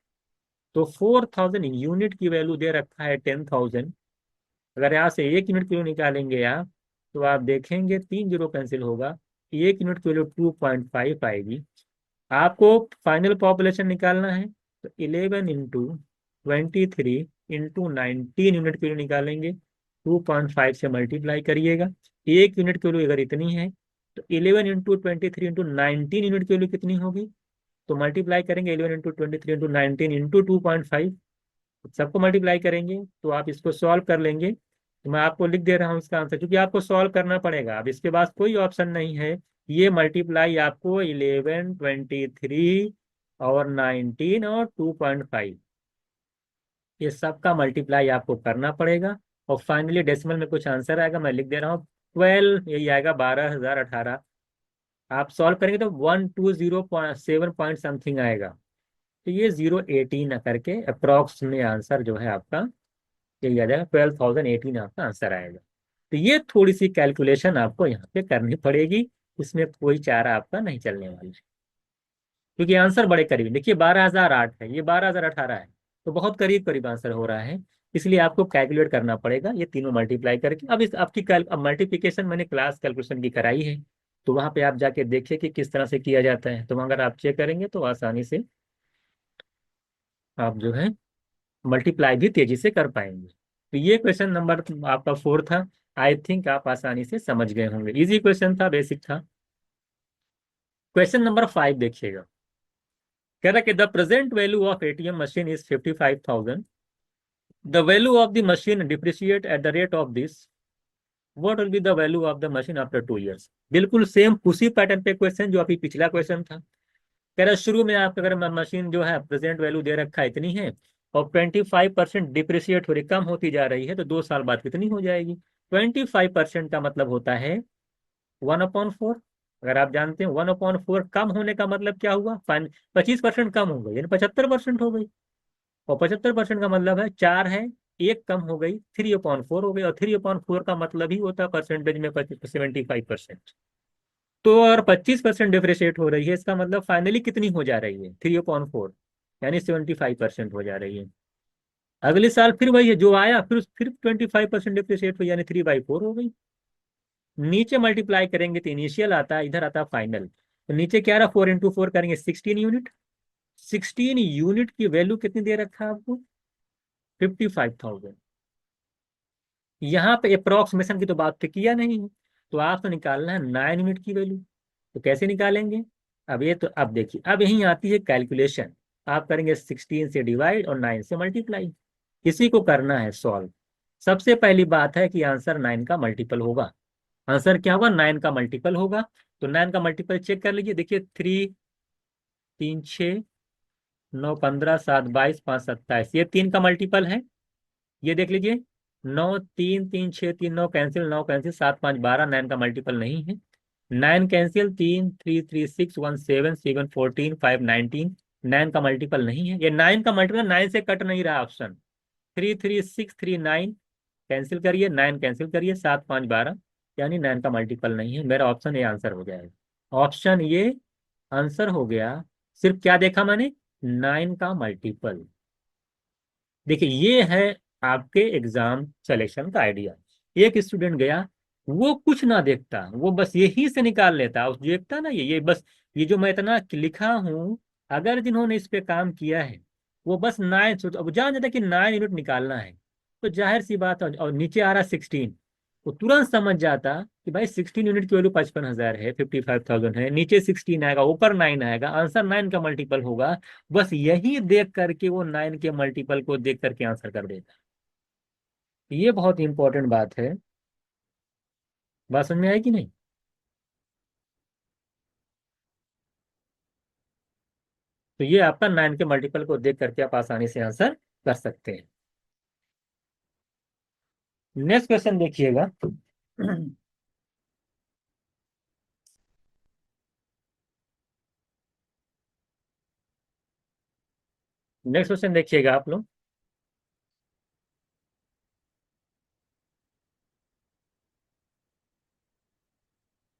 तो 4,000 यूनिट की वैल्यू दे रखा है 10,000। अगर यहाँ से 1 यूनिट किलो निकालेंगे आप, तो आप देखेंगे 3 0 कैंसिल होगा, 1 यूनिट किलो 2.5 आएगी। आपको फाइनल पॉपुलेशन निकालना है, तो 11 × 23 × 19 यूनिट किलो निकालेंगे, 2.5 से मल्टीप्लाई करिएगा। 1 यूनिट किलो अगर इतनी है, तो 11 × 23 × 19 यूनिट किलो कितनी होगी, तो मल्टीप्लाई करेंगे 11 × 23 × 19 × 2.5, सबको मल्टीप्लाई करेंगे तो आप इसको सॉल्व कर लेंगे। तो मैं आपको लिख दे रहा हूँ इसका आंसर, क्योंकि आपको सॉल्व करना पड़ेगा, अब इसके पास कोई ऑप्शन नहीं है। ये मल्टीप्लाई आपको 11, 23 और 19 और 2.5, ये सबका मल्टीप्लाई आपको करना पड़ेगा। और फाइनली डेसिमल में कुछ आंसर आएगा, मैं लिख दे रहा हूँ 12, यही आएगा 12,018। आप सॉल्व करेंगे तो 120.7 पॉइंट समथिंग आएगा। तो ये 018 करके अप्रॉक्स में आंसर जो है आपका यही आ जाएगा, 12,018 आपका आंसर आएगा। तो ये थोड़ी सी कैलकुलेशन आपको यहाँ पे करनी पड़ेगी, इसमें कोई चारा आपका नहीं चलने वाला है, क्योंकि आंसर बड़े करीब, देखिए 12,008 है, ये 12,018 है, तो बहुत करीब करीब आंसर हो रहा है। इसलिए आपको कैलकुलेट करना पड़ेगा ये तीनों मल्टीप्लाई करके। अब इस आपकी अब मल्टीप्लिकेशन मैंने क्लास कैलकुलेशन की कराई है, तो वहां पे आप जाके देखिए कि किस तरह से किया जाता है, तो अगर आप चेक करेंगे तो आसानी से आप जो है मल्टीप्लाई भी तेजी से कर पाएंगे। तो ये क्वेश्चन नंबर आपका 4 था, आई थिंक आप आसानी से समझ गए होंगे, इजी क्वेश्चन था, बेसिक था। क्वेश्चन नंबर 5 देखिएगा। कह रहा कि the present value of ATM machine is 55,000, the value of the machine depreciate at the rate of this, what will be the value of the machine after 2 years। बिल्कुल same उसी pattern पे question जो अभी पिछला question था। कह रहा शुरू में आपका अगर मशीन जो है प्रेजेंट वैल्यू दे रखा है इतनी है, और 25% डिप्रिशिएट हो रही, कम होती जा रही है, तो 2 साल बाद कितनी हो जाएगी? 25% का मतलब होता है 1/4। अगर आप जानते हैं 1/4 कम होने का मतलब क्या हुआ, 25% कम हो गई यानी 75% हो गई। और 75% का मतलब है 4 है, एक कम हो गई, 3/4 हो गई। और 3/4 का मतलब ही होता है परसेंटेज में 75%। तो अगर 25% डिफ्रेशिएट हो रही है, इसका मतलब फाइनली कितनी हो जा रही है? 3/4, यानी 75% हो जा रही है। अगले साल फिर वही है जो आया, फिर 25% डिफ्रेशिएट हुई, यानी 3/4 हो गई। नीचे मल्टीप्लाई करेंगे तो इनिशियल आता है, इधर आता है फाइनल। तो नीचे क्या रहा, 4 × 4 करेंगे 16 यूनिट। 16 यूनिट की वैल्यू कितनी दे रखा है आपको? 55,000। यहाँ पे अप्रोक्सीमेशन की तो बात तो किया नहीं है, तो आपको निकालना है 9 यूनिट की वैल्यू। तो कैसे निकालेंगे? अब देखिए, अब यही आती है कैलकुलेशन। आप करेंगे 16 से डिवाइड और 9 से मल्टीप्लाई। इसी को करना है सॉल्व। सबसे पहली बात है कि आंसर 9 का मल्टीपल होगा। आंसर क्या होगा? 9 का मल्टीपल होगा। तो 9 का मल्टीपल चेक कर लीजिए, देखिए 3, 3 6, 9 15, 7 22, 5 27, ये 3 का मल्टीपल है। ये देख लीजिए, 9 3 3 6 3, 9 कैंसिल, 9 कैंसिल, 7 5 12, 9 का मल्टीपल नहीं है। 9 कैंसिल, 3 3 3 6 1 7 7 14 5 19, 9 का मल्टीपल नहीं है। ये 9 का मल्टीपल 9 से कट नहीं रहा ऑप्शन। 3 3 6 3 9 कैंसिल करिए, 9 कैंसिल करिए, 7 5 12, यानी 9 का मल्टीपल नहीं है। मेरा ऑप्शन ये आंसर हो जाएगा। ऑप्शन ये आंसर हो गया। सिर्फ क्या देखा मैंने? 9 का मल्टीपल। देखिए ये है आपके एग्जाम सिलेक्शन का आइडिया। एक स्टूडेंट गया, वो कुछ ना देखता, वो बस यही से निकाल लेता, उस देखता ना, ये बस, ये जो मैं इतना लिखा हूं, अगर जिन्होंने इस पे काम किया है वो बस 9, अब जान जाता कि 9 यूनिट निकालना है, तो जाहिर सी बात है। और नीचे आ रहा 16, वो तुरंत समझ जाता कि भाई 16 यूनिट की वैल्यू 55,000 है, 55,000 है, नीचे 16 आएगा, ऊपर 9 आएगा, आंसर 9 का मल्टीपल होगा। बस यही देख करके वो 9 के मल्टीपल को देख करके आंसर कर देता है। ये बहुत इंपॉर्टेंट बात है। बात समझ में आई कि नहीं? तो ये आपका 9 के मल्टीपल को देख करके आप आसानी से आंसर कर सकते हैं। नेक्स्ट क्वेश्चन देखिएगा। नेक्स्ट क्वेश्चन देखिएगा आप लोग।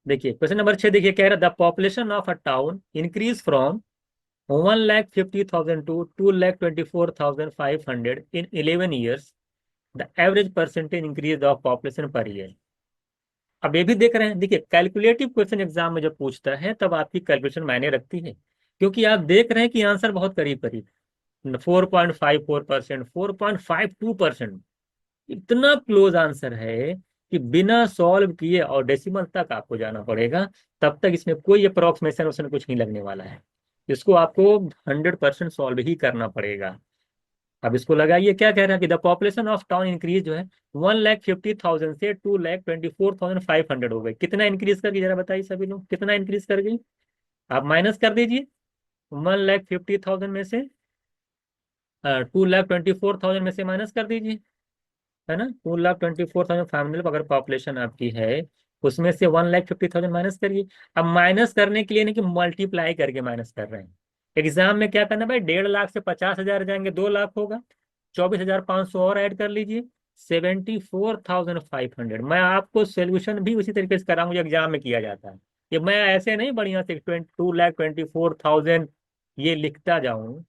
देखिए क्वेश्चन नंबर 6, देखिए कह रहा the population of a town increase from 1,50,000 to 2,24,500 in 11 years। The average percentage increase of population per year. अब ये भी देख रहे हैं, देखिए कैलकुलेटिव क्वेश्चन एग्जाम में जब पूछता है तब आपकी कैलकुलेशन मायने रखती है, क्योंकि आप देख रहे हैं कि आंसर बहुत करीब करीब 4.54%, 4.52%, इतना क्लोज आंसर है कि बिना सॉल्व किए और डेसिमल तक आपको जाना पड़ेगा। तब तक इसमें कोई अप्रोक्सीमेशन उसमें कुछ नहीं लगने वाला है। इसको आपको 100% सॉल्व ही करना पड़ेगा। अब इसको लगाइए, क्या कह रहा है कि the population of town increase जो है 1,50,000 से 2,24,500 हो गई। कितना इंक्रीज कर गई, जरा बताइए सभी लोग, कितना इंक्रीज कर गई? आप माइनस कर दीजिए, 1,50,000 में से 2,24,000 में से माइनस कर दीजिए, है ना। 2,24,500 अगर पॉपुलेशन आपकी है, उसमें से 1,50,000 माइनस करिए। अब माइनस करने के लिए नहीं कि मल्टीप्लाई करके माइनस कर रहे हैं। एग्जाम में क्या करना भाई, 1.5 लाख से 50,000 जाएंगे, 2 लाख होगा, 24,500 और ऐड कर लीजिए, 74,500। मैं आपको सोल्यूशन भी उसी तरीके से कराऊंगा जो एग्जाम में किया जाता है। ये मैं ऐसे नहीं बढ़िया से 2,24,000 ये लिखता जाऊं,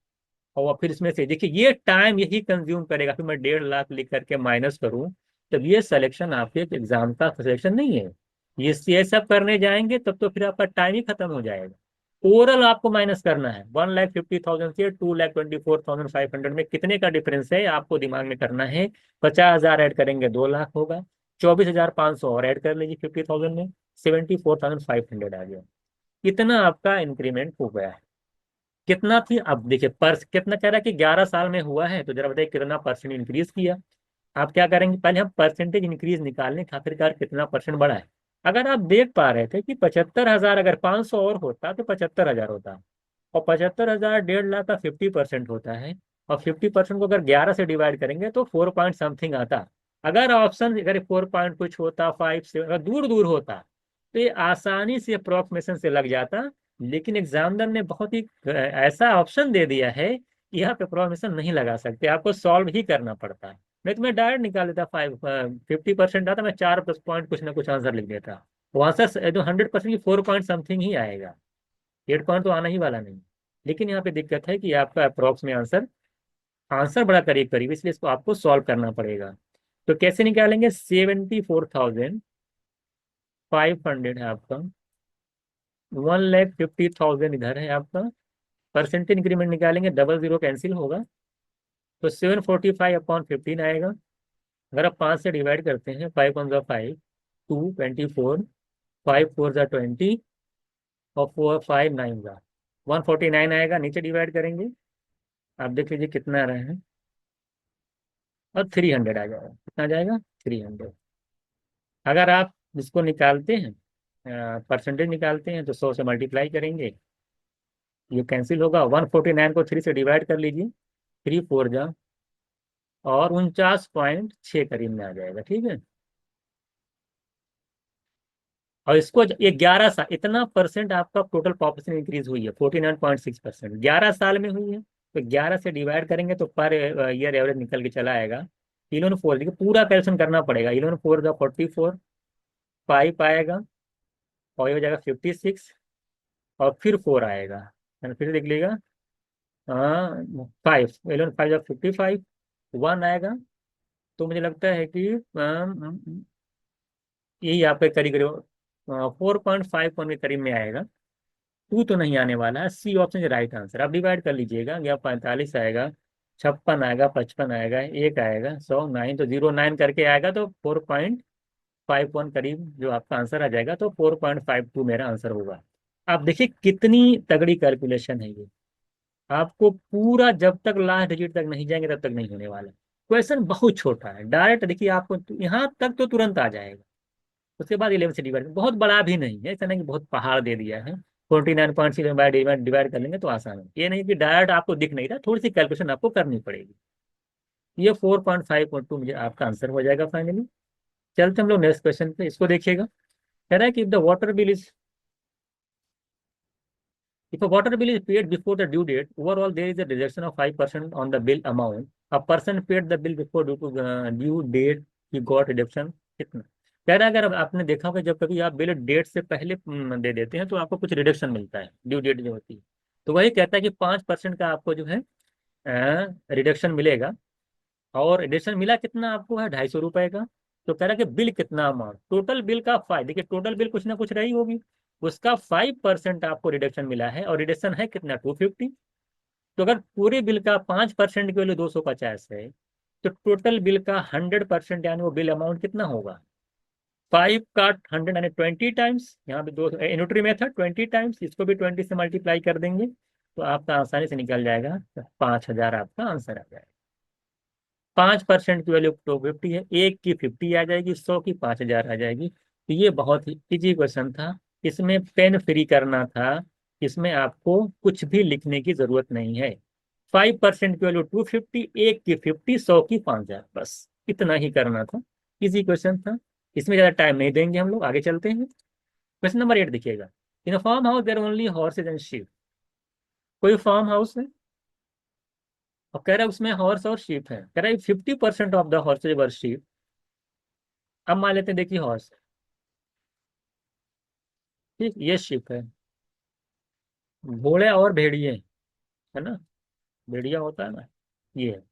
और फिर इसमें से देखिए ये टाइम यही कंज्यूम करेगा, फिर मैं 1.5 लाख लिख करके माइनस करूं, तब ये सिलेक्शन आपके एग्जाम का सिलेक्शन नहीं है। ये सब करने जाएंगे तब तो फिर आपका टाइम ही खत्म हो जाएगा। ओवरऑल आपको माइनस करना है, 1,50,000 से 2,24,500 में कितने का डिफरेंस है आपको दिमाग में करना है। 50,000 ऐड करेंगे 2 लाख होगा, 24,500 और ऐड कर लीजिए 50,000 में, 74,500 आ गया। इतना आपका इंक्रीमेंट हो गया है। कितना थी, अब देखिए पर्स कितना कह रहा है कि 11 साल में हुआ है, तो जरा बताइए कितना परसेंट इंक्रीज किया। आप क्या करेंगे, पहले हम परसेंटेज इंक्रीज निकालने के आखिरकार कितना परसेंट बढ़ा है। अगर आप देख पा रहे थे कि 75,000, अगर 500 और होता तो 75,000 होता, और 75,000 1.5 लाख का 50% होता है, और 50% को अगर 11 से डिवाइड करेंगे तो 4 पॉइंट समथिंग आता। अगर ऑप्शन अगर 4 पॉइंट कुछ होता, 5 से अगर दूर दूर होता तो ये आसानी से अप्रोक्सीमेशन से लग जाता। लेकिन एग्जामिनर ने बहुत ही ऐसा ऑप्शन दे दिया है कि यहाँ पे अप्रोक्सीमेशन नहीं लगा सकते, आपको सॉल्व ही करना पड़ता है। नहीं तो मैं डायरेक्ट निकाल देता, 50% आता, मैं 4 प्लस पॉइंट कुछ ना कुछ आंसर लिख देता। वो आंसर जो 100% की 4 पॉइंट समथिंग ही आएगा, 8 पॉइंट तो आना ही वाला नहीं। लेकिन यहाँ पे दिक्कत है कि आपका अप्रोक्स में आंसर आंसर बड़ा करीब करीब, इसलिए इसको आपको सॉल्व करना पड़ेगा। तो कैसे निकालेंगे? 74,500 है आपका, 1,50,000 इधर है आपका। परसेंटेज इंक्रीमेंट निकालेंगे, डबल जीरो कैंसिल होगा, तो 745/15 आएगा। अगर आप 5 से डिवाइड करते हैं, 5 × 5 2 24, 5 4 20, और 4 5 9 149 आएगा। नीचे डिवाइड करेंगे, आप देख लीजिए कितना आ रहे हैं, और 300 आ जाएगा। कितना आ जाएगा? 300। अगर आप इसको निकालते हैं, परसेंटेज निकालते हैं, तो 100 से मल्टीप्लाई करेंगे, ये कैंसिल होगा। 149 को 3 से डिवाइड कर लीजिए, 3 4 जा, और 49.6 करीब में आ जाएगा। ठीक है, और इसको ये 11 साल, इतना परसेंट आपका टोटल पॉपुलेशन इंक्रीज हुई है, 49.6%, 11 साल में हुई है। तो 11 से डिवाइड करेंगे तो पर ईयर एवरेज निकल के चला आएगा। 11 4, देखिए पूरा कैलकुलेशन करना पड़ेगा। 11 4 का 44, 5 आएगा, और ये हो जाएगा 56, और फिर 4 आएगा, फिर देख लीजिएगा। हाँ, 5, 11 5 या 55, 1 आएगा। तो मुझे लगता है कि यही आपके करीब करीब 4.5 पॉइंट के करीब में आएगा। टू तो नहीं आने वाला है, C option is right answer. आप डिवाइड कर लीजिएगा, या 45 आएगा, 56 आएगा, 55 आएगा, 1 आएगा, 100 9, तो 0 9 करके आएगा, तो 4.51 करीब जो आपका आंसर आ जाएगा। तो 4.52 मेरा आंसर होगा। आप देखिए कितनी तगड़ी कैलकुलेशन है ये। आपको पूरा जब तक लास्ट डिजिट तक नहीं जाएंगे तब तक नहीं होने वाला। क्वेश्चन बहुत छोटा है, डायरेक्ट देखिए आपको यहाँ तक तो तुरंत आ जाएगा। उसके बाद 11 से डिवाइड, बहुत बड़ा भी नहीं है, ऐसा नहीं कि बहुत पहाड़ दे दिया है। 49.6 डिवाइड डिवाइड कर लेंगे तो आसान है। ये नहीं कि डायरेक्ट आपको दिख नहीं रहा, थोड़ी सी कैलकुलेशन आपको करनी पड़ेगी। ये 4.5.2 मुझे आपका आंसर हो जाएगा फाइनली। चलते हम लोग नेक्स्ट क्वेश्चन पे, इसको देखिएगा। कह रहा है कि the water bill is If a water bill is paid before the due date, overall there is a reduction of 5% on the bill amount. A person paid the bill before due date, he got reduction कितना? कह रहा है अगर आपने देखा होगा, जब कभी आप बिल डेट से पहले दे देते हैं तो आपको कुछ रिडक्शन मिलता है, ड्यू डेट जो होती है। तो वही कहता है कि 5% का आपको जो है रिडक्शन मिलेगा। और रिडक्शन मिला कितना आपको है? 250 रुपए का। तो कह रहा है कि बिल कितना अमाउंट, टोटल बिल का 5, देखिए टोटल बिल कुछ ना कुछ रही होगी, उसका 5% आपको रिडक्शन मिला है, और रिडक्शन है कितना? 250। तो अगर पूरे बिल का 5% की वैल्यू 250 है, तो टोटल बिल का 100% यानी वो बिल अमाउंट कितना होगा? 5 का 100 यानी 20 टाइम्स, यहाँ पे दो यूनिटरी मेथड 20 टाइम्स, इसको भी 20 से मल्टीप्लाई कर देंगे, तो आपका आसानी से निकल जाएगा, 5,000 आपका आंसर आ जाएगा। 5% की वैल्यू 250 है, एक की 50 आ जाएगी, 100 की 5,000 आ जाएगी। तो ये बहुत ही इजी क्वेश्चन था, इसमें पेन फ्री करना था, इसमें आपको कुछ भी लिखने की जरूरत नहीं है। 5% की वैल्यू 250, एक की 50, 100 की 5,000, बस इतना ही करना था। इजी क्वेश्चन था, इसमें ज्यादा टाइम नहीं देंगे हम लोग, आगे चलते हैं। क्वेश्चन नंबर 8 देखिएगा। In a farmhouse there only horses and sheep. कोई फार्म हाउस है, और कह रहा है उसमें हॉर्स और शीप है। कह रहा है 50% of the horse's were sheep. अब मान लेते हैं, देखिए हॉर्स, ठीक, ये शिप है, घोड़े और भेड़िए, है ना, भेड़िया होता है ना, ये है।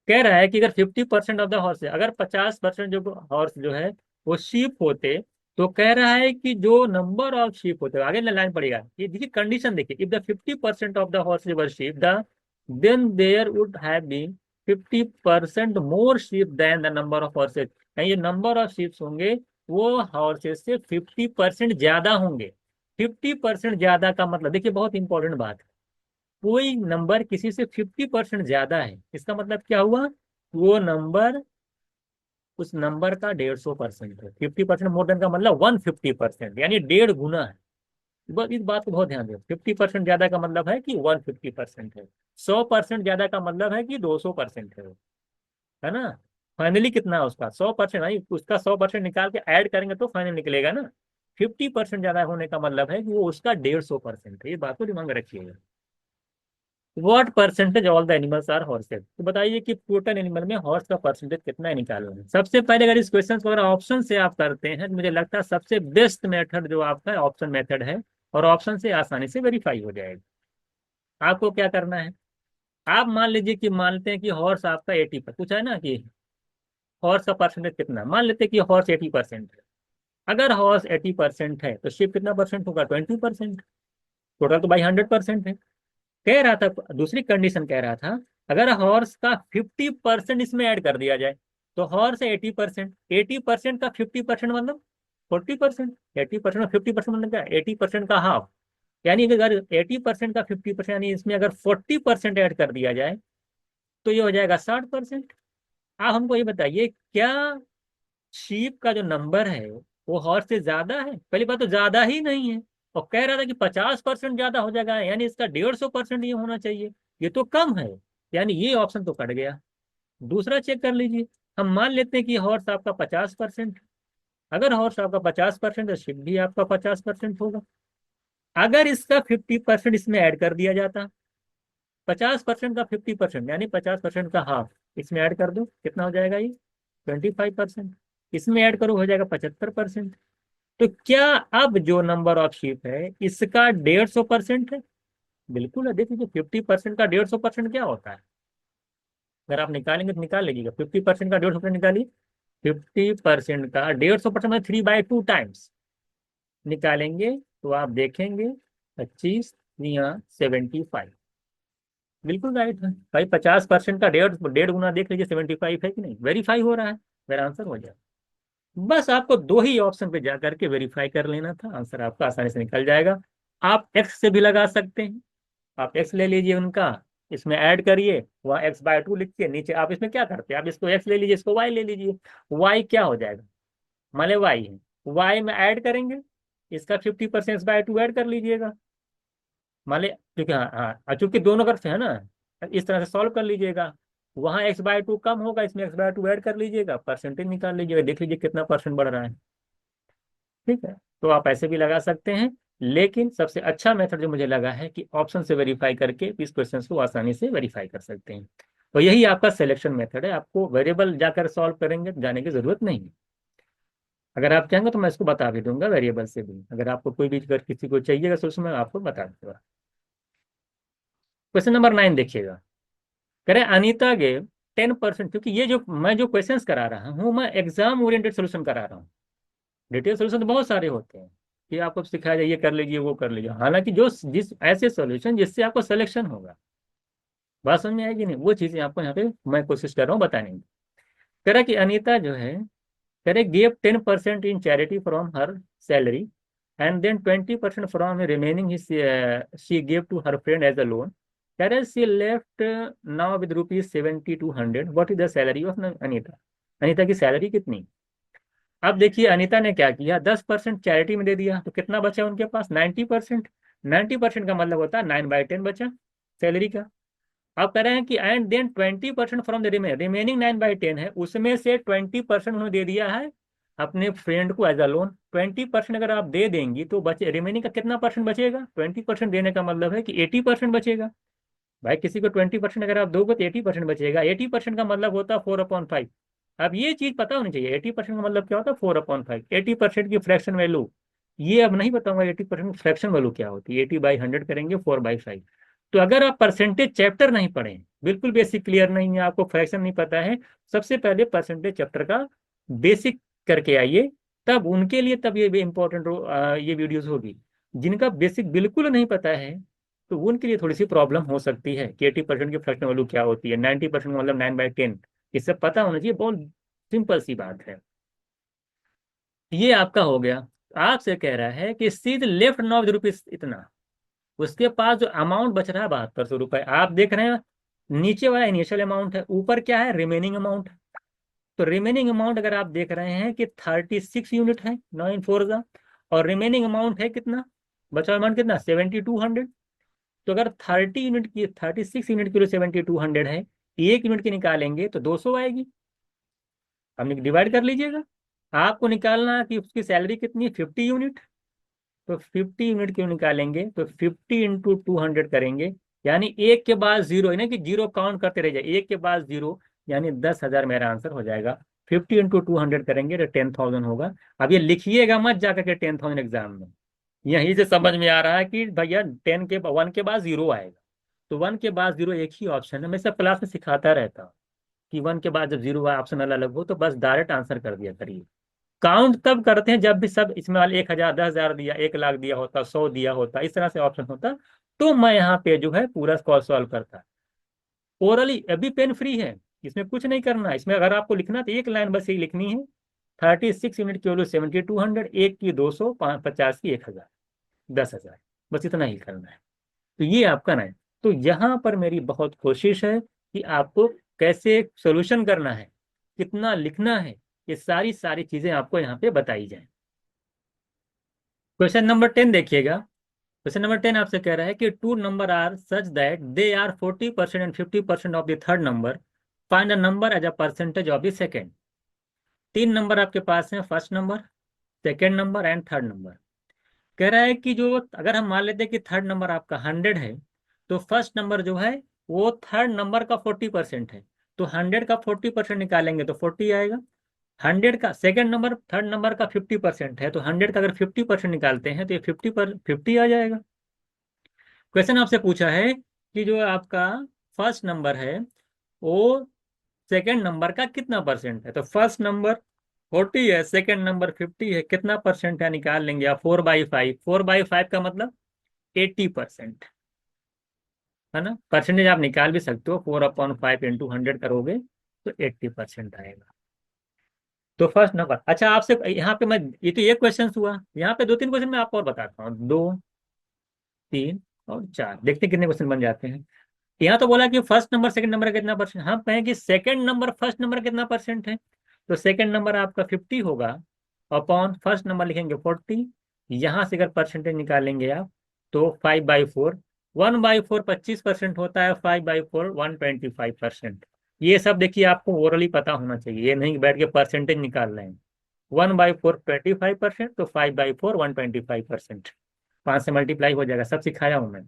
कह रहा है कि अगर 50% ऑफ द हॉर्स है, अगर 50% जो हॉर्स जो है वो शीप होते, तो कह रहा है कि जो नंबर ऑफ शीप होते, आगे लाइन पड़ेगा, ये देखिए कंडीशन देखिए, if the 50% of the horse were sheep the then there would have been 50% more sheep than the number of horses. ये नंबर ऑफ शीप्स होंगे वो हॉर्सेज से 50% ज्यादा होंगे। 50% ज्यादा का मतलब देखिए बहुत इंपॉर्टेंट बात है, कोई नंबर किसी से 50% ज्यादा है, इसका मतलब क्या हुआ? वो नंबर उस नंबर का 150% है। 50% मोर देन का मतलब 150%, यानी 1.5 गुना है। बस इस बात को बहुत ध्यान दो, 50% ज्यादा का मतलब है कि 150% है, 100% ज्यादा का मतलब है कि 200% है ना। फाइनली कितना है उसका 100%, नहीं उसका 100% निकाल के ऐड करेंगे तो फाइनल निकलेगा ना। 50% ज्यादा होने का मतलब है कि वो उसका 150% है, ये बात को दिमाग में रखिएगा। What percentage all the animals are horses, तो बताइए कि टोटल एनिमल में हॉर्स का परसेंटेज कितना है निकालना है। सबसे पहले अगर इस क्वेश्चन को अगर ऑप्शन से आप करते हैं तो मुझे लगता है सबसे बेस्ट मेथड जो आपका ऑप्शन मेथड है, और ऑप्शन से आसानी से वेरीफाई हो जाएगा। आपको क्या करना है, आप मान लीजिए कि मानते हैं कि हॉर्स आपका 80 पर पूछा है ना कि हॉर्स का परसेंटेज कितना, मान लेते हैं कि हॉर्स 80% है। अगर हॉर्स 80% है तो शिप कितना परसेंट होगा, 20%। टोटल तो भाई 100% है। कह रहा था, दूसरी कंडीशन कह रहा था, अगर हॉर्स का 50% इसमें ऐड कर दिया जाए तो हॉर्स है 80%, 80% का 50% मतलब 40%, 80% 50% मतलब क्या, 80% का हाफ। यानी कि अगर 80% का 50% यानी इसमें अगर 40% ऐड कर दिया जाए तो ये हो जाएगा 60%। आप हमको ये बताइए, क्या शीप का जो नंबर है वो हॉर्स से ज्यादा है? पहली बात तो ज्यादा ही नहीं है। और कह रहा था कि 50% ज्यादा हो जाएगा, यानी इसका 150% ये होना चाहिए, ये तो कम है, यानी ये ऑप्शन तो कट गया। दूसरा चेक कर लीजिए, हम मान लेते हैं कि हॉर्स आपका 50%। अगर हॉर्स आपका 50% तो शिप भी आपका 50% होगा। अगर इसका 50% इसमें ऐड कर दिया जाता, 50% का 50% यानी 50% का हाफ इसमें ऐड कर दो, कितना हो जाएगा ये, 25%। इसमें ऐड करो हो जाएगा 75%। तो क्या अब जो नंबर ऑफ शीप है इसका 150% है? बिल्कुल है। देखिए 50% का 150% क्या होता है, अगर आप निकालेंगे तो निकाल लीजिएगा, 50% का 150% निकालिए। 50% का 150% में 3/2 टाइम्स निकालेंगे तो आप देखेंगे 25 या 75। बिल्कुल राइट है भाई, 50% का डेढ़ डेढ़ गुना देख लीजिए, 75 है कि नहीं, वेरीफाई हो रहा है, मेरा आंसर हो जाए। बस आपको दो ही ऑप्शन पे जा करके वेरीफाई कर लेना था, आंसर आपका आसानी से निकल जाएगा। आप एक्स से भी लगा सकते हैं, आप एक्स ले लीजिए उनका, इसमें ऐड करिए, वहाँ x/2 लिख के नीचे आप इसमें क्या करते हैं, आप इसको x ले लीजिए, इसको y ले लीजिए। y क्या हो जाएगा, मान ले y है, y में ऐड करेंगे, इसका 50% x/2 ऐड कर लीजिएगा। मान ले, क्योंकि हाँ हाँ चूंकि दोनों तरफ से है ना, इस तरह से सॉल्व कर लीजिएगा। वहाँ x/2 कम होगा, इसमें x/2 ऐड कर लीजिएगा, परसेंटेज निकाल लीजिएगा, देख लीजिए कितना परसेंट बढ़ रहा है। ठीक है, तो आप ऐसे भी लगा सकते हैं, लेकिन सबसे अच्छा मेथड जो मुझे लगा है कि ऑप्शन से वेरीफाई करके इस क्वेश्चन को आसानी से वेरीफाई कर सकते हैं। तो यही आपका सिलेक्शन मेथड है, आपको वेरिएबल जाकर सॉल्व करेंगे तो जाने की जरूरत नहीं है। अगर आप चाहेंगे तो मैं इसको बता भी दूंगा वेरिएबल से भी, अगर आपको कोई भी, अगर किसी को चाहिएगा तो उसमें आपको बता दूंगा। क्वेश्चन नंबर 9 देखिएगा, कह रहे अनीता गेव 10%, क्योंकि ये जो मैं जो क्वेश्चंस करा रहा हूँ मैं एग्जाम ओरिएंटेड सोल्यूशन करा रहा हूँ। डिटेल सोल्यूशन तो बहुत सारे होते हैं कि आपको सिखाया जाए ये कर लीजिए वो कर लीजिए, हालांकि जो जिस ऐसे सोल्यूशन जिससे आपको सिलेक्शन होगा, बात समझ में आएगी नहीं, वो चीजें आपको यहाँ पे मैं कोशिश कर रहा हूँ बताने की। कह रहा कि अनीता जो है, कह रहे give 10% in charity from her salary and then 20% from remaining she give to her friend as a loan. कह रहे she left now with ₹7200, what is the salary of Anita, Anita की सैलरी कितनी। अब देखिए अनीता ने क्या किया, 10% चैरिटी में दे दिया तो कितना बचा उनके पास, 90%। 90% का मतलब होता है 9/10 बचा सैलरी का। अब कह रहे हैं कि and then 20% from the remaining 9/10 है, उसमें से 20% उन्होंने दे दिया है अपने फ्रेंड को एज अ लोन। 20% अगर आप दे देंगी तो बचे रिमेनिंग का कितना परसेंट बचेगा, 20% देने का मतलब है कि 80% बचेगा। भाई किसी को 20% अगर आप दोगे तो 80% बचेगा, 80% का मतलब होता है 4/5। अब ये चीज पता होनी चाहिए, 80% का मतलब क्या होता है 4/5, 80% की फ्रैक्शन वैल्यू। ये अब नहीं बताऊंगा 80% फ्रैक्शन वैल्यू क्या होती है, 80/100 करेंगे 4/5। तो अगर आप परसेंटेज चैप्टर नहीं पढ़े, बिल्कुल बेसिक क्लियर नहीं है, आपको फ्रैक्शन नहीं पता है, सबसे पहले परसेंटेज चैप्टर का बेसिक करके आइए, तब उनके लिए तब ये भी इंपॉर्टेंट ये वीडियोस होगी। जिनका बेसिक बिल्कुल नहीं पता है तो उनके लिए थोड़ी सी प्रॉब्लम हो सकती है कि 80% की फ्रैक्शन वैल्यू क्या होती है, 90% मतलब 9/10, ये सब पता होना चाहिए, बहुत सिंपल सी बात है। ये आपका हो गया। आपसे कह रहा है कि सीध लेफ्ट नाउ विद रुपीज इतना, उसके पास जो अमाउंट बच रहा है 7200 रुपए, आप देख रहे हैं नीचे वाला इनिशियल अमाउंट है, ऊपर क्या है रिमेनिंग अमाउंट। तो रिमेनिंग अमाउंट अगर आप देख रहे हैं कि 36 यूनिट है, 9 इन 4 और रिमेनिंग अमाउंट है कितना बचा अमाउंट कितना 7200। तो अगर 30 यूनिट की 36 यूनिट के लिए 7200 है, 1 यूनिट की निकालेंगे तो 200 आएगी। अब डिवाइड कर लीजिएगा। आपको निकालना है कि उसकी सैलरी कितनी है 50 यूनिट। तो 50 यूनिट क्यों निकालेंगे, तो 50 × 200 करेंगे, यानी एक के बाद जीरो है ना, कि जीरो काउंट करते रह जाए, एक के बाद जीरो, यानी 10,000 मेरा आंसर हो जाएगा। 50 × 200 करेंगे तो 10,000 होगा। अब ये लिखिएगा मत जाकर के 10,000 एग्जाम में। यहीं से समझ में आ रहा है कि भैया 1 के बाद जीरो आएगा। तो 1 के बाद जीरो एक ही ऑप्शन है, मैं सब क्लास में सिखाता रहता हूँ कि 1 के बाद जब जीरो ऑप्शन अलग हो तो बस डायरेक्ट आंसर कर दिया करिए। काउंट तब करते हैं जब भी सब इसमें वाले 1,000, 10,000 दिया, 1 लाख दिया होता, 100 दिया होता, इस तरह से ऑप्शन होता, तो मैं यहाँ पे जो है पूरा सॉल्व करता। ओरली अभी पेन फ्री है, इसमें कुछ नहीं करना है। इसमें अगर आपको लिखना तो एक लाइन बस यही लिखनी है, 36 यूनिट की वैल्यू 7200, एक की 200, 50 की 1,000, 10,000, बस इतना ही करना है। तो ये आपका ना है। तो यहाँ पर मेरी बहुत कोशिश है कि आपको कैसे सोल्यूशन करना है, कितना लिखना है, ये सारी सारी चीजें आपको यहाँ पे बताई जाए। क्वेश्चन नंबर 10 देखिएगा। क्वेश्चन नंबर 10 आपसे कह रहा है कि two number are such that they are 40% and 50% of the third number, find a number as a percentage of the second. तीन नंबर आपके पास हैं, first number, second number and third number. कह रहा है कि जो अगर हम मान लेते हैं कि थर्ड नंबर आपका 100 है, तो फर्स्ट नंबर जो है वो थर्ड नंबर का 40% है। तो 100 का 40% निकालेंगे तो 40 आएगा। 100 का सेकेंड नंबर थर्ड नंबर का 50% है, तो 100 का अगर 50% निकालते हैं तो ये 50 आ जाएगा। क्वेश्चन आपसे पूछा है कि जो आपका फर्स्ट नंबर है वो सेकेंड नंबर का कितना परसेंट है। तो फर्स्ट नंबर 40 है, सेकेंड नंबर 50 है, कितना परसेंट है निकाल लेंगे आप 4/5। 4/5 का मतलब 80%, है ना। परसेंटेज आप निकाल भी सकते हो, 4/5 × 100 करोगे तो 80% आएगा। तो फर्स्ट नंबर। अच्छा आपसे यहाँ पे मैं, ये तो एक क्वेश्चन हुआ, यहाँ पे दो तीन क्वेश्चन मैं आपको और बताता हूँ, 2, 3 और 4, देखते हैं कितने क्वेश्चन बन जाते हैं। यहाँ तो बोला कि फर्स्ट नंबर सेकंड नंबर का कितना परसेंट, हम कहें कि सेकंड नंबर फर्स्ट नंबर कितना परसेंट है। तो सेकंड नंबर आपका 50 होगा, अपॉन फर्स्ट नंबर लिखेंगे 40। यहाँ से अगर परसेंटेज निकालेंगे आप तो 5/4, 1/4 25% होता है, 5/4 125%। ये सब देखिए आपको ओरली पता होना चाहिए, ये नहीं कि बैठ के परसेंटेज निकाल रहे हैं। 1/4 25%, तो 5/4 125%, 5 से मल्टीप्लाई हो जाएगा, सब सिखाया हूं मैं।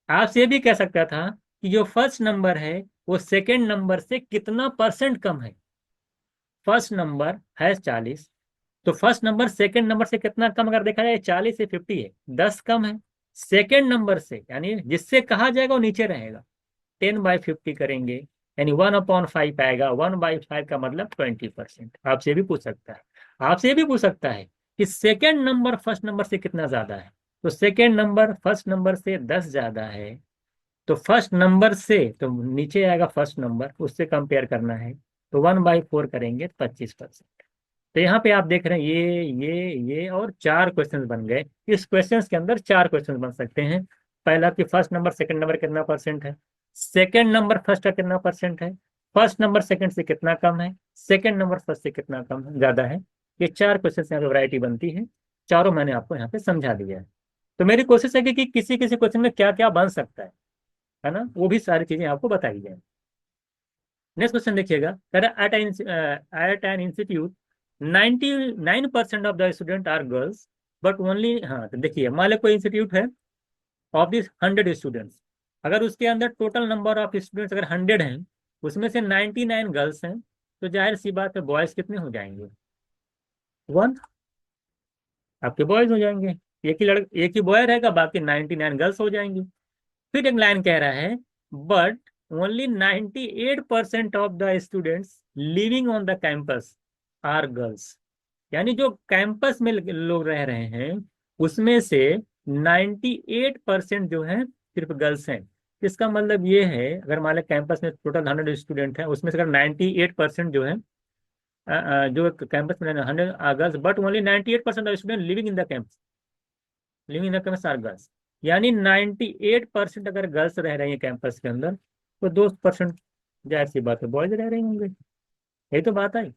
आपसे ये भी कह सकता था कि जो फर्स्ट नंबर है वो सेकेंड नंबर से कितना परसेंट कम है। फर्स्ट नंबर है 40, तो फर्स्ट नंबर सेकेंड नंबर से कितना कम, अगर देखा जाए 40 से 50 है, 10 कम है। सेकेंड नंबर से यानी जिससे कहा जाएगा वो नीचे रहेगा, 10/50 करेंगे यानी 1/5 आएगा। 1/5 का मतलब 20%। आपसे ये भी पूछ सकता है, आपसे ये भी पूछ सकता है कि सेकेंड नंबर फर्स्ट नंबर से कितना ज्यादा है। तो सेकेंड नंबर फर्स्ट नंबर से 10 ज्यादा है, तो फर्स्ट नंबर से तो नीचे आएगा, फर्स्ट नंबर उससे कंपेयर करना है, तो 1/4 करेंगे 25%। तो यहाँ पे आप देख रहे हैं ये और चार क्वेश्चंस बन गए। इस क्वेश्चंस के अंदर चार क्वेश्चंस बन सकते हैं। पहला कि फर्स्ट नंबर सेकंड नंबर कितना परसेंट है, सेकंड नंबर फर्स्ट का कितना परसेंट है, फर्स्ट नंबर सेकंड से कितना कम है, सेकंड नंबर फर्स्ट से कितना कम है, ज्यादा है। ये चार क्वेश्चन यहाँ पे वैरायटी बनती है, चारों मैंने आपको यहाँ पे समझा दिया है। तो मेरी कोशिश है कि किसी किसी क्वेश्चन में क्या क्या बन सकता है ना, वो भी सारी चीजें आपको बताई जाए। नेक्स्ट क्वेश्चन देखिएगा, at an institute 99% of the student are girls but only, हाँ तो देखिए मान लो कोई इंस्टीट्यूट है, ऑफ दिस 100 स्टूडेंट्स, अगर उसके अंदर टोटल नंबर ऑफ स्टूडेंट्स अगर 100 हैं, उसमें से 99 गर्ल्स हैं, तो जाहिर सी बात है बॉयज कितने हो जाएंगे, 1, आपके बॉयज हो जाएंगे। एक ही बॉय रहेगा, बाकी 99 गर्ल्स हो जाएंगी। फिर एक लाइन कह रहा है, but only 98% of the students living on the campus are girls, यानी जो कैंपस में लोग रह रहे हैं उसमें से 98% जो है सिर्फ गर्ल्स हैं। इसका मतलब ये है, अगर मान लें कैंपस में टोटल 100 स्टूडेंट हैं, उसमें से अगर 98% जो है जो कैंपस में 100 girls, but only 98% of student living in the campus, living in the campus are girls, यानी 98% अगर गर्ल्स रह रही हैं कैंपस के अंदर, तो 2% जाहिर सी बात है बॉयज रह रहे होंगे। यही तो बात आई।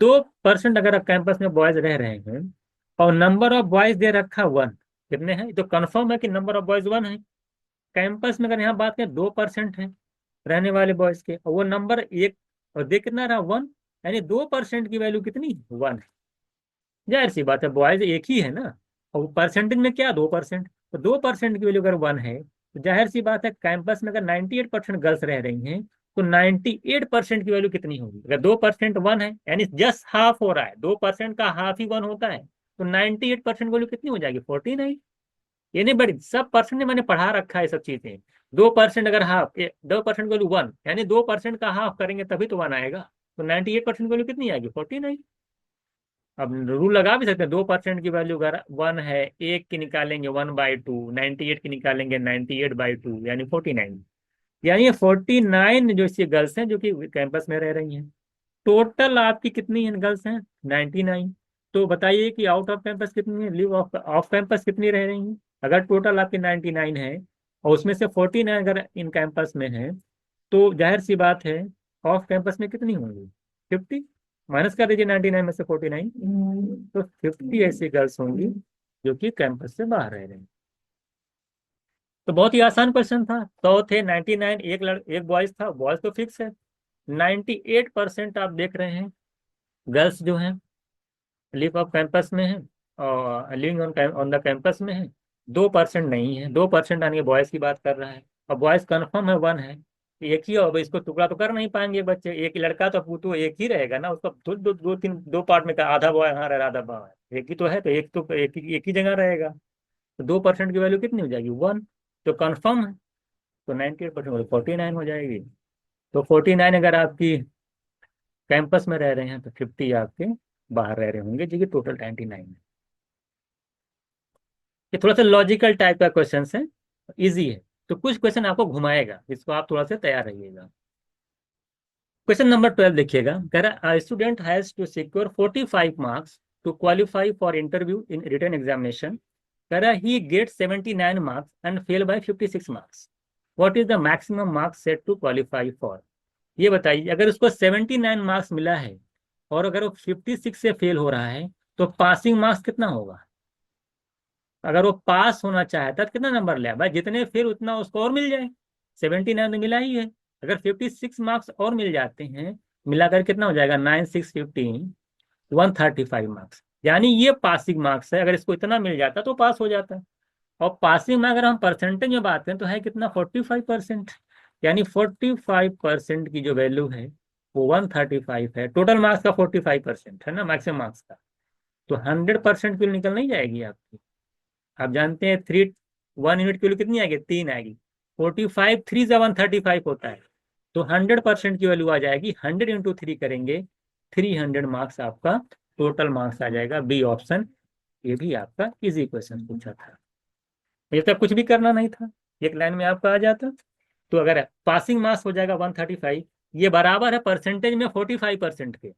2% अगर कैंपस में बॉयज रह रहे हैं और नंबर ऑफ बॉयज दे रखा 1, कितने हैं? तो कंफर्म है कि नंबर ऑफ बॉयज 1 है। कैंपस में अगर यहाँ बात करें 2% है रहने वाले बॉयज के, और वो नंबर एक, और दे कितना रहा 1, यानी 2% की वैल्यू कितनी? 1 है। जाहिर सी बात है बॉयज एक ही है ना, और परसेंटेज में क्या 2%, तो 2% की वैल्यू अगर 1 है तो जाहिर सी बात है कैंपस में अगर 98% गर्ल्स रह रही हैं तो 98% की वैल्यू कितनी होगी? अगर 2% 1 है यानी जस्ट हाफ हो रहा है, 2% का हाफ ही 1 होता है, तो 98% वैल्यू कितनी हो जाएगी? 49। ये नहीं बड़ी सब परसेंट मैंने पढ़ा रखा है सब चीजें। 2% अगर हाफ, 2% वैल्यू 1, यानी 2% का हाफ करेंगे तभी तो 1 आएगा, तो 98% वैल्यू कितनी आएगी? 49। अब रूल लगा भी सकते हैं, 2% की वैल्यू अगर 1 है, एक की निकालेंगे 1/2, 98 की निकालेंगे 98/2, यानी 49। यानी ये 49 जो इसकी गर्ल्स हैं जो कि कैंपस में रह रही हैं। टोटल आपकी कितनी गर्ल्स हैं? 99। तो बताइए कि आउट ऑफ कैंपस कितनी है, लीव ऑफ ऑफ कैंपस कितनी रह रही हैं? अगर टोटल आपकी 99 है और उसमें से 49 अगर इन कैंपस में है, तो जाहिर सी बात है ऑफ कैंपस में कितनी होंगी? 50। माइनस कर दीजिए 99 में से 49, तो 50 ऐसी गर्ल्स होंगी जो कि कैंपस से बाहर रह रही हैं। तो बहुत ही आसान क्वेश्चन था। तो थे 99, एक बॉयज था, बॉयज तो फिक्स है। 98% आप देख रहे हैं गर्ल्स जो हैं लिव ऑफ कैंपस में है और living on on the campus में है। 2% नहीं है, 2% आने बॉयज की बात कर रहा है, और बॉयज कन्फर्म है 1 है। एक ही अब इसको टुकड़ा तो कर नहीं पाएंगे बच्चे, एक ही लड़का तो एक ही रहेगा ना, उसको दो पार्ट में का आधा बॉय यहाँ रह आधा बॉय, एक ही तो है, तो एक ही जगह रहेगा। तो 2% की वैल्यू कितनी हो जाएगी? 1। तो कन्फर्म है, तो 98% 49 हो जाएगी। तो 49 अगर आपकी कैंपस में रह रहे हैं तो 50 आपके बाहर रह रहे होंगे, जो कि टोटल 99 है। ये थोड़ा सा लॉजिकल टाइप का क्वेश्चन है, इजी है। तो कुछ क्वेश्चन आपको घुमाएगा, इसको आप थोड़ा सा तैयार रहिएगा। क्वेश्चन नंबर 12 देखिएगा, कह रहा student has to secure 45 marks to qualify for interview in written examination. कह रहा he get 79 marks and fail by 56 marks. What is the maximum marks set to qualify for? ये बताइए, अगर उसको 79 मार्क्स मिला है और अगर वो 56 से फेल हो रहा है तो पासिंग मार्क्स कितना होगा? अगर वो पास होना चाहता तो कितना नंबर ले भाई? जितने फेल उतना उसको और मिल जाए। 79 तो मिला ही है, अगर 56 मार्क्स और मिल जाते हैं, मिलाकर कितना हो जाएगा? 9 6 15, 135 मार्क्स। यानी ये पासिंग मार्क्स है, अगर इसको इतना मिल जाता तो पास हो जाता। और पासिंग में अगर हम परसेंटेज में बात करें तो है कितना? 45%। यानी 45% की जो वैल्यू है वो 135 है। टोटल मार्क्स का 45% है ना, मैक्सिमम मार्क्स का। तो 100% की निकल नहीं जाएगी आपकी। आप जानते हैं 1 यूनिट की वैल्यू कितनी आएगी? 3 आएगी। 45 3 से 135 होता है, तो 100% की वैल्यू आ जाएगी। 100 × 3 करेंगे, 300 मार्क्स आपका टोटल मार्क्स आ जाएगा। B option. ये भी आपका इजी क्वेश्चन पूछा था, ये तक कुछ भी करना नहीं था, एक लाइन में आपका आ जाता। तो अगर पासिंग मार्क्स हो जाएगा 135, ये बराबर है परसेंटेज में 45% के।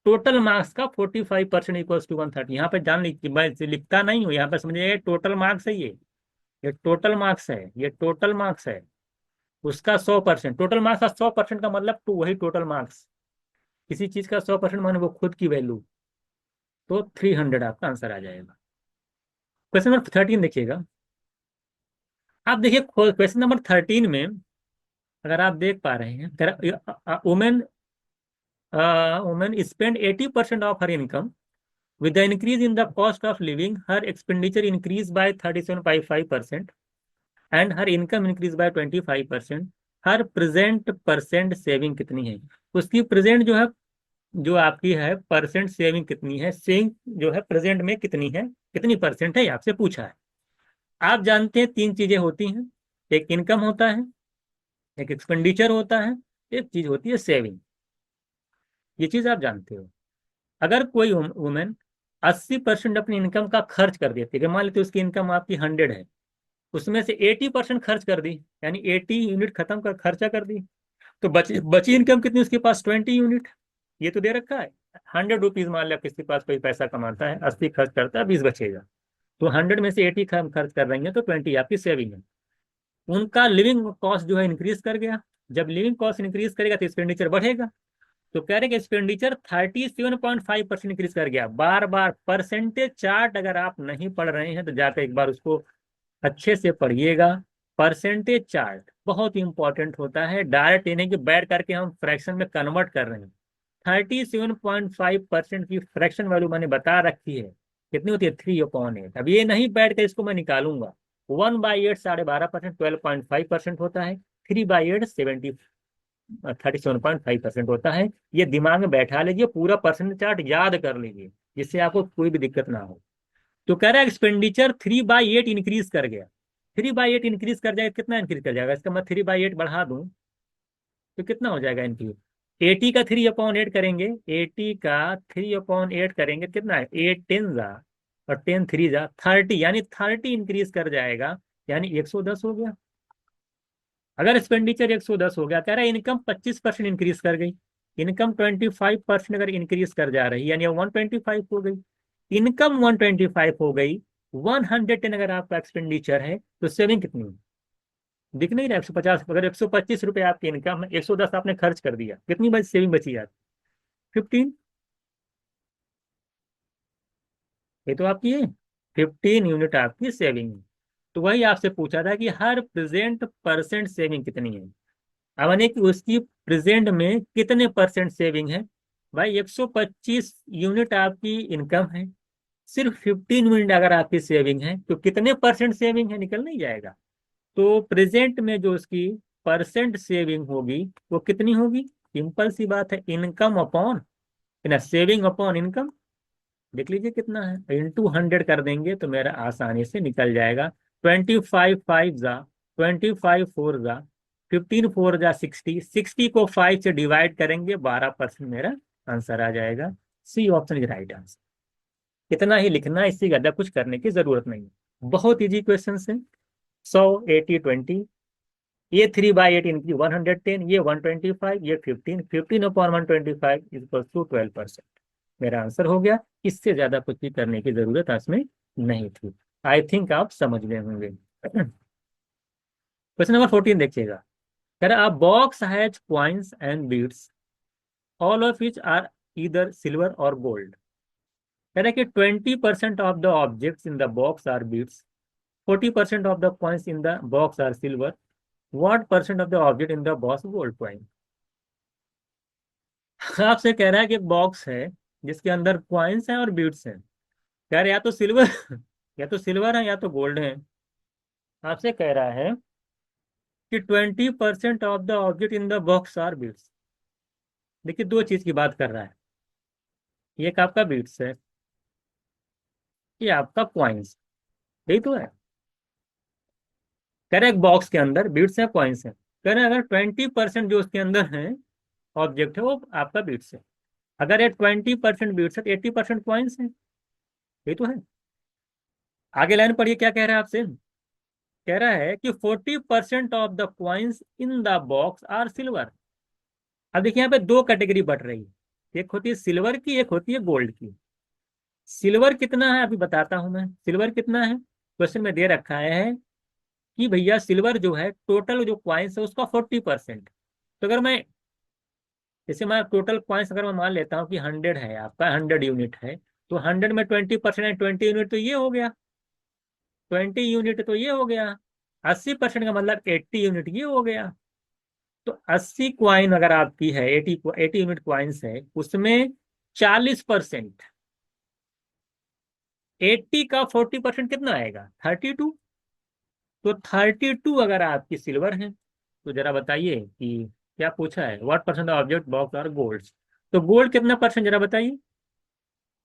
टोटल मार्क्स का 45% इक्वल्स टू 130। यहाँ पे जान लीजिए, मैं लिखता नहीं हूँ, यहाँ पे समझिए टोटल मार्क्स है ये टोटल मार्क्स है, ये टोटल मार्क्स है। उसका 100%, टोटल मार्क्स का 100% का मतलब टू, वही टोटल मार्क्स। किसी चीज का 100% माने वो खुद की वैल्यू, तो 300 आपका आंसर आ जाएगा। क्वेश्चन नंबर 13 देखिएगा। आप देखिए क्वेश्चन नंबर 13 में, अगर आप देख पा रहे हैं, women women spend 80% of her income. With the increase in the cost of living, her expenditure increased by 37.5% and her income increased by 25%. Her present percent saving कितनी है? उसकी प्रेजेंट जो है, जो आपकी है परसेंट सेविंग कितनी है, सेविंग जो है प्रेजेंट में कितनी है, कितनी परसेंट है, ये आपसे पूछा है। आप जानते हैं 3 चीजें होती हैं, एक इनकम होता है, एक एक्सपेंडिचर होता है, एक चीज होती है सेविंग। ये चीज आप जानते हो। अगर कोई वुमेन 80% अपनी इनकम का खर्च कर देती है, मान लेते उसकी इनकम आपकी 100 है, उसमें से 80% खर्च कर दी, यानी 80 यूनिट खत्म कर खर्चा कर दी, तो बची बची इनकम कितनी उसके पास? 20 यूनिट। ये तो दे रखा है। 100 रुपीज मान लिया किसके पास कोई पैसा कमाता है, 80 खर्च करता है, 20 बचेगा। तो 100 में से 80 खर्च कर रही है, तो 20 आपकी सेविंग है। उनका लिविंग कॉस्ट जो है इंक्रीज कर गया, जब लिविंग कॉस्ट इंक्रीज करेगा तो एक्सपेंडिचर बढ़ेगा। तो कह रहे हैं कि एक्सपेंडिचर 37.5% इंक्रीज कर गया। बार बार परसेंटेज चार्ट अगर आप नहीं पढ़ रहे हैं तो जाकर एक बार उसको अच्छे से पढ़िएगा। परसेंटेज चार्ट बहुत इंपॉर्टेंट होता है। डायरेक्ट इन्हें कि बैठ करके हम फ्रैक्शन में कन्वर्ट कर रहे हैं। 37.5% की फ्रैक्शन वैल्यू मैंने बता रखी है, कितनी होती है 3/8। अब ये नहीं बैठ कर इसको मैं निकालूंगा। 1/8 12.5%, 12.5% होता है। 3/8 37.5% होता है। ये दिमाग में बैठा लीजिए, पूरा परसेंट चार्ट याद कर लीजिए, जिससे आपको कोई भी दिक्कत ना हो। तो कह रहा है एक्सपेंडिचर 3/8 इंक्रीज कर गया। 3/8 इंक्रीज कर जाएगा, कितना इंक्रीज कर जाएगा? इसका मैं 3/8 बढ़ा दूं तो कितना हो जाएगा इंक्रीज? 80 का 3/8 करेंगे, 80 का 3/8 करेंगे, कितना है? 8 10 जा और 10 3 जा 30, यानी 30 इंक्रीज कर जाएगा, यानी 110 हो गया। अगर एक्सपेंडिचर 110 हो गया, कह रहा है इनकम 25% इंक्रीज कर गई। इनकम 25% अगर इंक्रीज कर जा रही है, यानी 125 हो गई। इनकम 125 हो गई, 110 अगर आपका एक्सपेंडिचर है तो सेविंग कितनी है? दिख नहीं रहा? 150। अगर 125 रुपये आपकी इनकम है, 110 आपने खर्च कर दिया, कितनी बच सेविंग बची यार? 15। ये तो आपकी है, 15 यूनिट आपकी सेविंग है। तो वही आपसे पूछा था कि हर प्रेजेंट परसेंट सेविंग कितनी है। अब यानी कि उसकी प्रेजेंट में कितने परसेंट सेविंग है। भाई 125 यूनिट आपकी इनकम है, सिर्फ 15 यूनिट अगर आपकी सेविंग है तो कितने परसेंट सेविंग है, निकल नहीं जाएगा। तो प्रेजेंट में जो उसकी परसेंट सेविंग होगी वो कितनी होगी? सिंपल सी बात है, इनकम अपॉन ना, सेविंग अपॉन इनकम। देख लीजिए कितना है, इंटू 100 कर देंगे तो मेरा आसानी से निकल जाएगा। 25 5 जा, 25 4 जा, 15 4 जा 60, 60 को 5 से डिवाइड करेंगे, 12% मेरा आंसर आ जाएगा। C option is right answer. इतना ही लिखना है, इससे ज्यादा कुछ करने की जरूरत नहीं है। बहुत इजी क्वेश्चन है। 100 80 20, ये 3/8 इनकी 110, ये 125, ये 15, 15/125 इक्वल टू 12%। मेरा आंसर हो गया। इससे ज्यादा कुछ भी करने की जरूरत इसमें नहीं थी। आई थिंक आप समझ गए होंगे। क्वेश्चन नंबर 14 देखिएगा। कह रहा है box has coins and beads, all of which are either silver or gold. कह रहा है कि 20% of the objects in the box are beads, 40% of the coins in the box are silver, what percent of the object in the box gold coin. आपसे कह रहा है कि एक बॉक्स है जिसके अंदर कॉइन्स हैं और बीड्स हैं। कह रहे या तो सिल्वर या तो सिल्वर है या तो गोल्ड है। आपसे कह रहा है कि 20% of the object in the box are beads. देखिए दो चीज की बात कर रहा है, ये एक आपका बीड्स है, ये आपका कॉइन्स, यही तो है। कह रहे एक बॉक्स के अंदर बीड्स है कॉइन्स है। कह रहे अगर 20% जो उसके अंदर है ऑब्जेक्ट है वो आपका बीड्स है। अगर ये 20% बीड्स है तो 80% कॉइन्स है, यही तो है। आगे लाइन पढ़िए क्या कह रहा है आपसे। कह रहा है कि 40% of the coins in the box are silver. अब देखिए यहाँ पे दो कैटेगरी बढ़ रही है, एक होती है सिल्वर की, एक होती है गोल्ड की। सिल्वर कितना है अभी बताता हूं मैं, सिल्वर कितना है क्वेश्चन में दे रखा है कि भैया सिल्वर जो है टोटल जो क्वाइंस है उसका 40%। तो अगर मैं, जैसे मैं टोटल क्वाइंस अगर मैं मान लेता हूँ कि 100 है आपका, 100 यूनिट है, तो 100 में 20% है, 20 यूनिट तो ये हो गया, 20 यूनिट तो ये हो गया। 80% का मतलब 80 यूनिट ये हो गया। तो 80 क्वाइन अगर आपकी है, 80 यूनिट क्वाइंस है, उसमें 40%, 80 का 40% कितना आएगा? 32। तो 32 अगर आपकी सिल्वर है तो जरा बताइए कि क्या पूछा है, what percent object box are gold. तो गोल्ड कितना परसेंट जरा बताइए।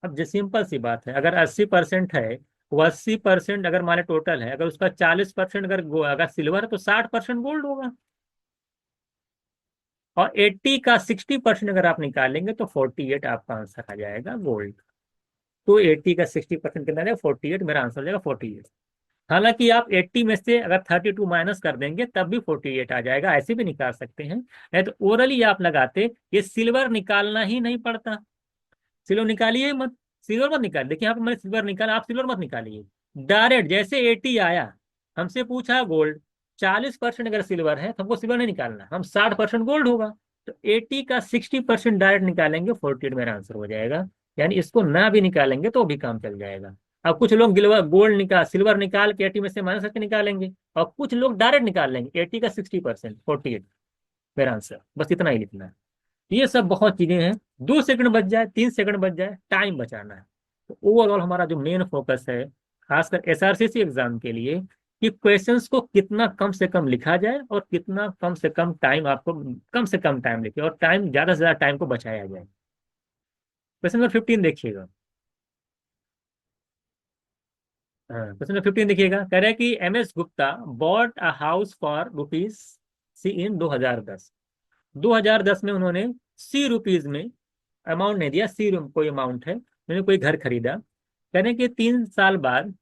अब जो सिंपल सी बात है, अगर 80% है, वो 80% अगर माने टोटल है, अगर उसका 40% अगर सिल्वर है तो 60% गोल्ड होगा। और 80 का 60% अगर आप निकालेंगे तो 48 आपका आंसर आ जाएगा गोल्ड। तो 80 का 60% कितना है? 48, मेरा आंसर हो जाएगा 48। हालांकि आप 80 में से अगर 32 माइनस कर देंगे तब भी 48 आ जाएगा, ऐसे भी निकाल सकते हैं। नहीं तो ओरली आप लगाते, ये सिल्वर निकालना ही नहीं पड़ता। सिल्वर निकालिए मत, सिल्वर मत निकाल, देखिए यहाँ पे मैंने सिल्वर निकाला, आप सिल्वर मत निकालिए। डायरेक्ट जैसे 80 आया, हमसे पूछा गोल्ड, 40% अगर सिल्वर है तो हमको सिल्वर नहीं निकालना, हम 60% गोल्ड होगा। तो 80 का 60% डायरेक्ट निकालेंगे, 48 मेरा आंसर हो जाएगा। यानी इसको ना भी निकालेंगे तो भी काम चल जाएगा। अब कुछ लोग गोल्ड निकाल सिल्वर निकाल के 80 में से माइनस करके निकालेंगे, और कुछ लोग डायरेक्ट निकाल लेंगे 80 का 60%, 48 मेरा आंसर। बस इतना ही लिखना है। ये सब बहुत चीजें हैं। 2 सेकंड बच जाए, 3 सेकंड बच जाए, टाइम बचाना है। तो ओवरऑल हमारा जो मेन फोकस है, खासकर एसआरसीसी एग्जाम के लिए, कि क्वेश्चंस को कितना कम से कम लिखा जाए और कितना कम से कम टाइम आपको, कम से कम टाइम लिखे और टाइम ज्यादा से ज्यादा टाइम को बचाया जाए। क्वेश्चन नंबर 15 देखिएगा। हाँ, क्वेश्चन नंबर 15 देखिएगा। कह रहे हैं कि MS Gupta bought a house for rupees C in 2010। 2010 में उन्होंने ₹C में, अमाउंट नहीं दिया, कोई अमाउंट है, मैंने कोई घर खरीदा। कहने के 3 साल बाद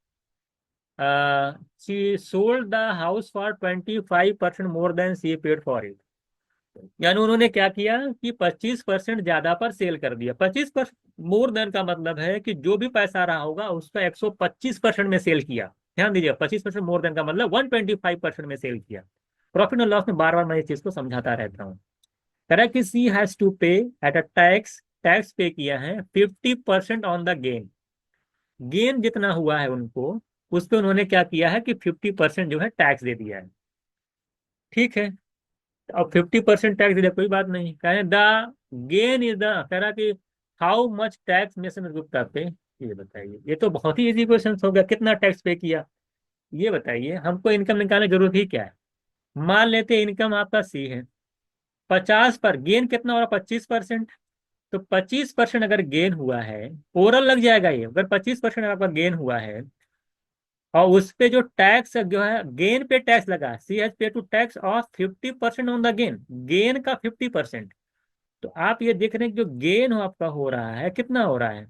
she sold the house for 25% more than she paid for it. यानी उन्होंने क्या किया कि 25% ज्यादा पर सेल कर दिया। 25% मोर देन का मतलब है कि जो भी पैसा रहा होगा उसका 125% में सेल किया। ध्यान दीजिए, 25% मोर देन का मतलब 125% में सेल किया। प्रॉफिट एंड लॉस में बार बार मैं इस चीज को समझाता रहता हूँ। करेक्ट, सी हैज टू पे एट अ टैक्स, टैक्स पे किया है 50% ऑन द गेन। गेन जितना हुआ है उनको, उस पे उन्होंने क्या किया है कि 50% जो है टैक्स दे दिया है। ठीक है, अब 50% टैक्स दे दिया, कोई बात नहीं। कहें द गेन इज द, कह रहा कि how much tax mister Gupta पे, ये बताइए। ये तो बहुत ही इजी क्वेश्चन हो गया, कितना टैक्स पे किया ये बताइए। हमको इनकम निकालने की जरूरत ही क्या है। मान लेते इनकम आपका C है, 50 पर गेन कितना हो रहा, 25%। तो 25% अगर गेन हुआ है, ओवरऑल लग जाएगा ये, अगर 25% आपका गेन हुआ है और उस पे जो टैक्स जो है, गेन पे टैक्स लगा, she has pay to tax of 50% on the gain, gain का 50%। तो आप ये देख रहे हैं कि जो गेन हो आपका हो रहा है, कितना हो रहा है,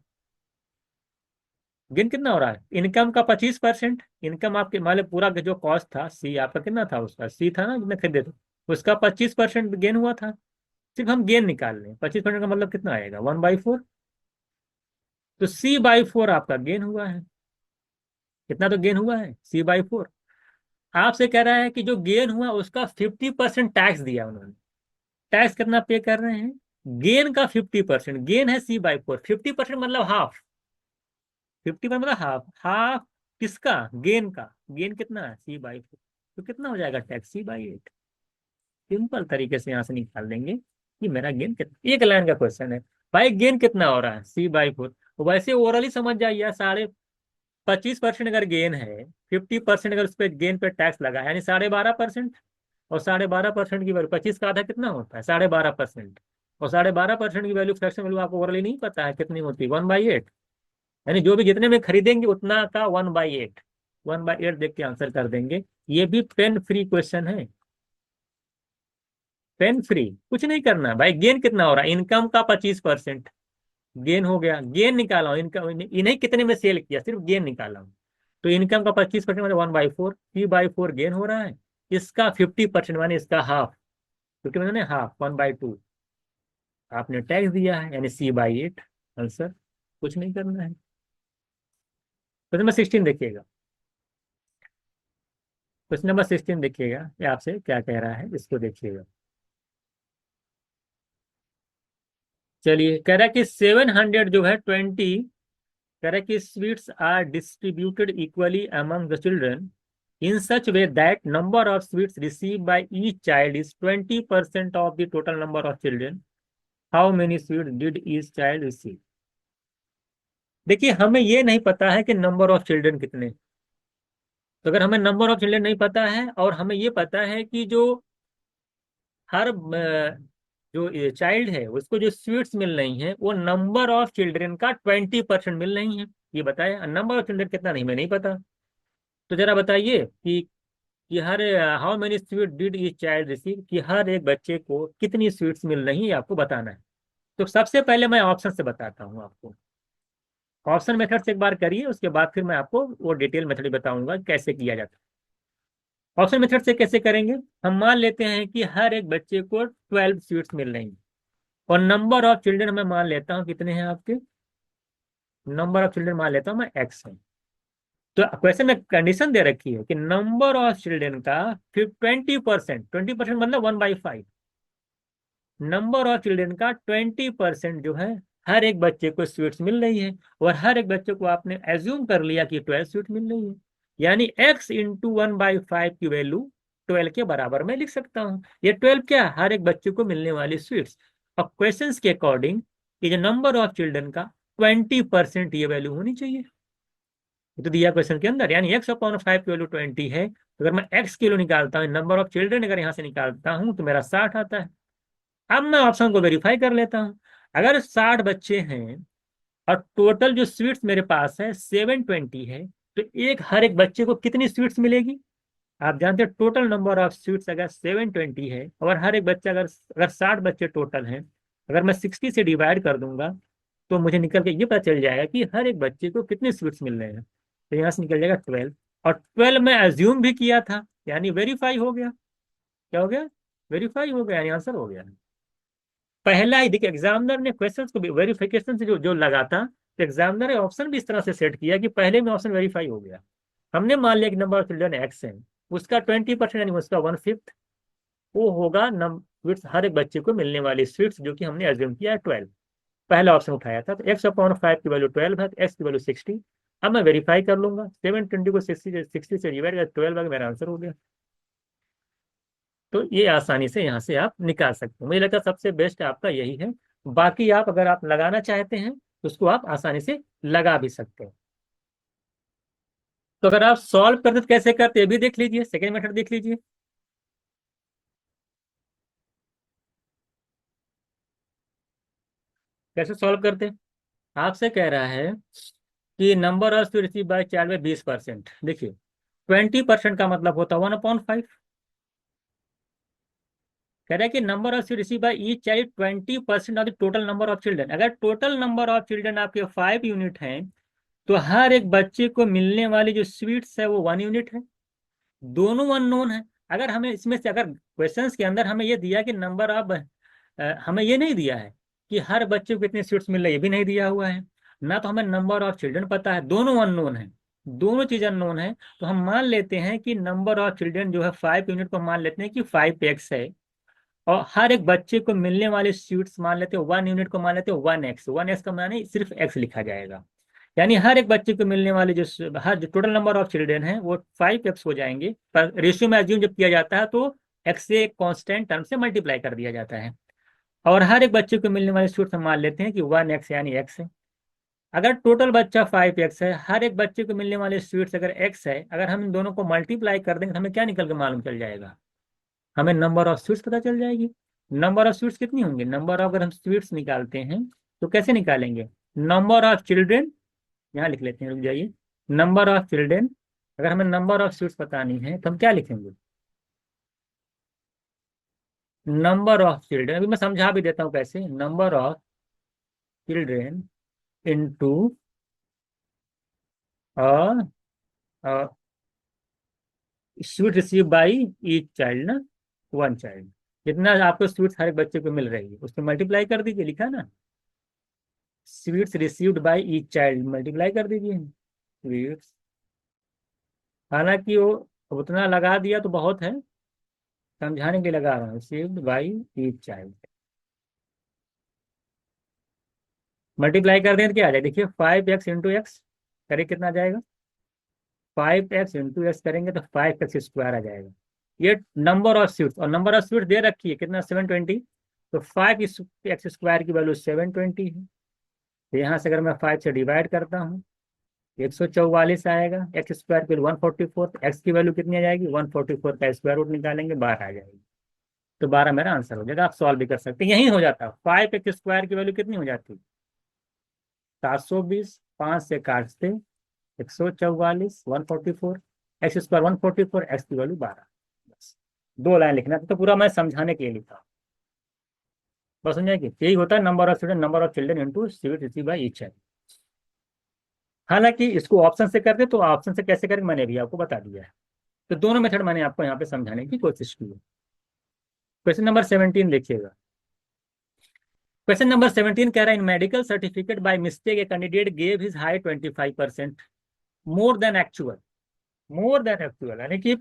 गेन कितना हो रहा है, इनकम का 25%। इनकम आपके मान लो पूरा जो कॉस्ट था C आपका कितना था, उसका C था ना जितने खरीदे थे, उसका 25% गेन हुआ था। सिर्फ हम गेन निकाल लें, 25% का मतलब कितना आएगा, 1/4। तो C/4 आपका गेन हुआ है। कितना तो गेन हुआ है, C/4। आपसे कह रहा है कि जो गेन हुआ उसका 50% टैक्स दिया उन्होंने। टैक्स कितना पे कर रहे हैं, गेन का 50%, गेन है C/4, 50% मतलब हाफ। 50% मतलब हाफ, हाफ किसका, गेन का। गेन कितना है, C/4। तो कितना हो जाएगा टैक्स, C/8। सिंपल तरीके से यहाँ से निकाल देंगे कि मेरा गेन कितना। एक लाइन का क्वेश्चन है भाई, गेन कितना हो रहा है, C/4। वैसे ओवरऑल ही समझ जाइए, 25% अगर गेन है, 50% अगर उस पर गेन पे टैक्स लगा है, यानी 12.5%। और 12.5% की वैल्यू, 25 का आधा कितना होता है, 12.5%। और 12.5% की वैल्यू, फ्रैक्शन वैल्यू आपको ओवरऑल नहीं पता है कितनी होती है, 1/8। यानी जो भी जितने में खरीदेंगे उतना का 1/8। 1/8 देख के आंसर कर देंगे। ये भी पेन फ्री क्वेश्चन है, पेन फ्री, कुछ नहीं करना है भाई। गेन कितना हो रहा है, इनकम का 25% गेन हो गया, गेन निकाला हूं, इनकम इन्हें कितने में सेल किया, सिर्फ गेन निकाला हूं। तो इनकम का 25% मतलब 1/4, C/4 गेन हो रहा है। इसका 50% माने इसका हाफ, क्योंकि मैंने हाफ 1/2 आपने टैक्स दिया है, यानी C/8 आंसर। कुछ नहीं करना है। क्वेश्चन नंबर 16 देखिएगा। क्वेश्चन नंबर 16 देखिएगा, ये आपसे क्या कह रहा है इसको देखिएगा। चलिए, कह रहा है कि 700 जो है 20, कह रहा है कि sweets are distributed equally among the children in such way that number of sweets received by each child is 20% of the total number of children. How many sweets did each child receive? देखिए, हमें ये नहीं पता है कि number of children कितने। तो अगर हमें नंबर ऑफ चिल्ड्रन नहीं पता है और हमें ये पता है कि जो हर जो चाइल्ड है उसको जो स्वीट्स मिल रही हैं वो नंबर ऑफ चिल्ड्रन का 20% मिल रही है, ये बताया। नंबर ऑफ चिल्ड्रन कितना नहीं, मैं नहीं पता। तो जरा बताइए कि her how many sweet did each child receive, कि हर एक बच्चे को कितनी स्वीट्स मिल रही है, आपको बताना है। तो सबसे पहले मैं ऑप्शन से बताता हूँ आपको। ऑप्शन मेथड से एक बार करिए, उसके बाद फिर मैं आपको वो डिटेल मेथड बताऊंगा कैसे किया जाता है। ऑप्शन मेथड से कैसे करेंगे, हम मान लेते हैं कि हर एक बच्चे को 12 स्वीट्स मिल रही हैं, और नंबर ऑफ चिल्ड्रन मैं मान लेता हूँ कितने हैं आपके, नंबर ऑफ चिल्ड्रन मान लेता हूँ मैं X है। तो क्वेश्चन में कंडीशन दे रखी है कि नंबर ऑफ चिल्ड्रन का फिर 20%, 20% मतलब 1/5। नंबर ऑफ चिल्ड्रन का 20% जो है हर एक बच्चे को स्वीट्स मिल रही है, और हर एक बच्चे को आपने एज्यूम कर लिया कि 12 स्वीट मिल रही है, यानी x इंटू 1/5 की वैल्यू 12 के बराबर में लिख सकता हूँ। ये 12 क्या, हर एक बच्चे को मिलने वाली स्वीट्स। अब क्वेश्चंस के अकॉर्डिंग ये जो नंबर ऑफ चिल्ड्रन का 20% ये वैल्यू होनी चाहिए। तो दिया क्वेश्चन के अंदर, यानी x/5 की वैल्यू 20 है। अगर मैं x की वैल्यू निकालता हूँ, नंबर ऑफ चिल्ड्रन अगर यहाँ से निकालता हूँ तो मेरा 60 आता है। अब मैं ऑप्शन को वेरीफाई कर लेता हूँ। अगर 60 बच्चे हैं और टोटल जो स्वीट्स मेरे पास है 720 है, तो हर एक बच्चे को कितनी स्वीट्स मिलेगी? आप जानते हैं टोटल नंबर ऑफ स्वीट्स अगर 720 है और हर एक बच्चा अगर अगर 60 बच्चे टोटल हैं, अगर मैं 60 से डिवाइड कर दूंगा तो मुझे निकल के ये पता चल जाएगा कि हर एक बच्चे को कितने स्वीट्स मिल रहे हैं। तो यहाँ से निकल जाएगा 12, और 12 में एज्यूम भी किया था, यानी वेरीफाई हो गया। क्या हो गया? वेरीफाई हो गया, यानी आंसर हो गया। पहला ही देखिए, एग्जामिनर ने क्वेश्चंस को वेरिफिकेशन से जो जो लगा था, तो एग्जामिनर ने ऑप्शन भी इस तरह से सेट किया कि पहले में ऑप्शन वेरीफाई हो गया। हमने मान लिया कि नंबर ऑफ चिल्ड्रन एक्स है, उसका 20% यानी उसका 1/5 वो होगा नम स्वीट्स, हर एक बच्चे को मिलने वाली स्वीट्स, जो कि हमने एज्यूम किया है 12। पहला ऑप्शन उठाया था, तो x/5 की वैल्यू 12 है, तो x की वैल्यू 60। अब मैं वेरीफाई कर लूंगा, 720 को 60 से डिवाइड कर 12 बार मेरा आंसर हो गया। तो ये आसानी से यहाँ से आप निकाल सकते हो। मुझे लगता है सबसे बेस्ट आपका यही है। बाकी आप अगर आप लगाना चाहते हैं तो उसको आप आसानी से लगा भी सकते हैं। तो अगर आप सॉल्व करते तो कैसे करते ये भी देख लीजिए, सेकेंड मेथड देख लीजिए कैसे सॉल्व करते हैं। आपसे कह रहा है कि number of receive by child में 20%। देखिए 20% का मतलब होता है 1/5। कह रहा है कि number of receive by each child 20% of the total number of children. अगर टोटल नंबर ऑफ चिल्ड्रन आपके 5 यूनिट हैं, तो हर एक बच्चे को मिलने वाली जो स्वीट्स है वो 1 यूनिट है। दोनों अननोन है। अगर हमें इसमें से अगर क्वेश्चंस के अंदर हमें ये दिया कि नंबर ऑफ, हमें ये नहीं दिया है कि हर बच्चे को कितनी स्वीट्स मिल रही है, ये भी नहीं दिया हुआ है ना, तो हमें नंबर ऑफ चिल्ड्रन पता है, दोनों अननोन है, दोनों चीज अननोन है। तो हम मान लेते हैं कि नंबर ऑफ चिल्ड्रन जो है 5 यूनिट को मान लेते हैं कि 5x है, और हर एक बच्चे को मिलने वाले स्वीट्स मान लेते हैं 1 यूनिट को मान लेते हैं 1x। 1x का माने सिर्फ x लिखा जाएगा, यानी हर एक बच्चे को मिलने वाले हर जो टोटल नंबर ऑफ चिल्ड्रन है वो 5x हो जाएंगे। पर रेशियो में एज्यूम जब किया जाता है तो x से एक कांस्टेंट टर्म से मल्टीप्लाई कर दिया जाता है, और हर एक बच्चे को मिलने वाले स्वीट्स हम मान लेते हैं कि 1x यानी x है। अगर टोटल बच्चा 5x है, हर एक बच्चे को मिलने वाले स्वीट्स अगर x है, अगर हम इन दोनों को मल्टीप्लाई कर देंगे तो हमें क्या निकल के मालूम चल जाएगा? हमें नंबर ऑफ स्वीट्स पता चल जाएगी। नंबर ऑफ स्वीट्स कितनी होंगी? नंबर ऑफ, अगर हम स्वीट्स निकालते हैं तो कैसे निकालेंगे? नंबर ऑफ चिल्ड्रन, यहाँ लिख लेते हैं, रुक जाइए। नंबर ऑफ चिल्ड्रन, अगर हमें नंबर ऑफ स्वीट्स बतानी है तो हम क्या लिखेंगे? नंबर ऑफ चिल्ड्रन, अभी मैं समझा भी देता हूँ कैसे। Number of children into sweet receive by each child ना, 1 चाइल्ड। जितना आपको स्वीट्स हर एक बच्चे को मिल रही है उसको मल्टीप्लाई कर दीजिए, लिखा ना, sweets received by each child multiply कर दीजिए स्वीट्स। हालांकि वो उतना लगा दिया तो बहुत है, समझाने के लिए लगा रहा हूँ, received by each child. Multiply कर दें तो क्या आ जाएगा? देखिए 5x इंटू एक्स करें कितना आ जाएगा? 5x इंटू एक्स करेंगे तो 5x² आ जाएगा। ये नंबर ऑफ स्वीट्स, और नंबर ऑफ स्वीट्स दे रखी है कितना? 720। तो 5x² की वैल्यू 720 है। तो यहाँ से अगर मैं 5 से डिवाइड करता हूँ 144 आएगा। x² की 144, एक्स की वैल्यू कितनी आ जाएगी? 144 का स्क्वायर रूट निकालेंगे 12 आ जाएगी। तो 12 मेरा आंसर हो जाएगा। आप सॉल्व भी कर सकते हैं, यही हो जाता है। 5x² की वैल्यू कितनी हो जाती है? 720, 5 से काटते 144, 144, x² 144, एक्स की वैल्यू 12। बस 2 लाइन लिखना था, तो पूरा मैं समझाने के लिए लिखा। बस समझे कि यही होता है number of student, number of children into sweet receive by each child. हालांकि इसको ऑप्शन से करते तो ऑप्शन से कैसे करें मैंने भी आपको बता दिया है। तो दोनों मेथड मैंने आपको यहाँ पे समझाने की कोशिश की है। क्वेश्चन नंबर 17 देखिएगा। क्वेश्चन नंबर 17 कह रहा है, इन medical certificate by mistake a candidate gave his height 25% more then actual. More than actual यानी कि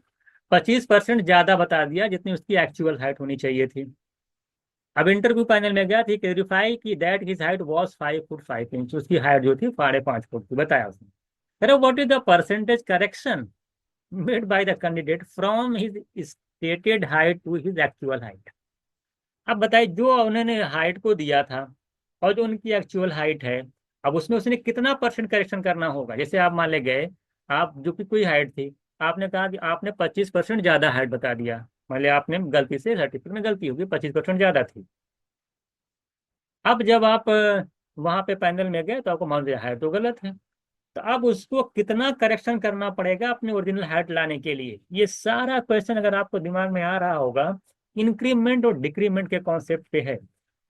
25% ज्यादा बता दिया जितनी उसकी एक्चुअल हाइट होनी चाहिए थी। अब इंटरव्यू पैनल में गया थी, क्लेरिफाई की that his height was 5 foot 5 inch, उसकी हाइट जो थी 5.5 फुट थी, बताया उसने। अरे what is the percentage correction made by the candidate from his stated height to his actual height. अब बताइए, जो उन्होंने हाइट को दिया था और जो उनकी एक्चुअल हाइट है, अब उसमें उसने कितना परसेंट करेक्शन करना होगा। जैसे आप मान ले गए, आप जो कि कोई हाइट थी, आपने कहा कि आपने 25% ज्यादा हाइट बता दिया। मान लिया आपने गलती से सर्टिफिकेट में गलती होगी, 25% ज्यादा थी। अब जब आप वहां पे पैनल में गए तो आपको मान लिया हाइट तो गलत है, तो अब उसको कितना करेक्शन करना पड़ेगा अपने ओरिजिनल हाइट लाने के लिए। ये सारा क्वेश्चन अगर आपको दिमाग में आ रहा होगा, इंक्रीमेंट और डिक्रीमेंट के कॉन्सेप्ट पे है।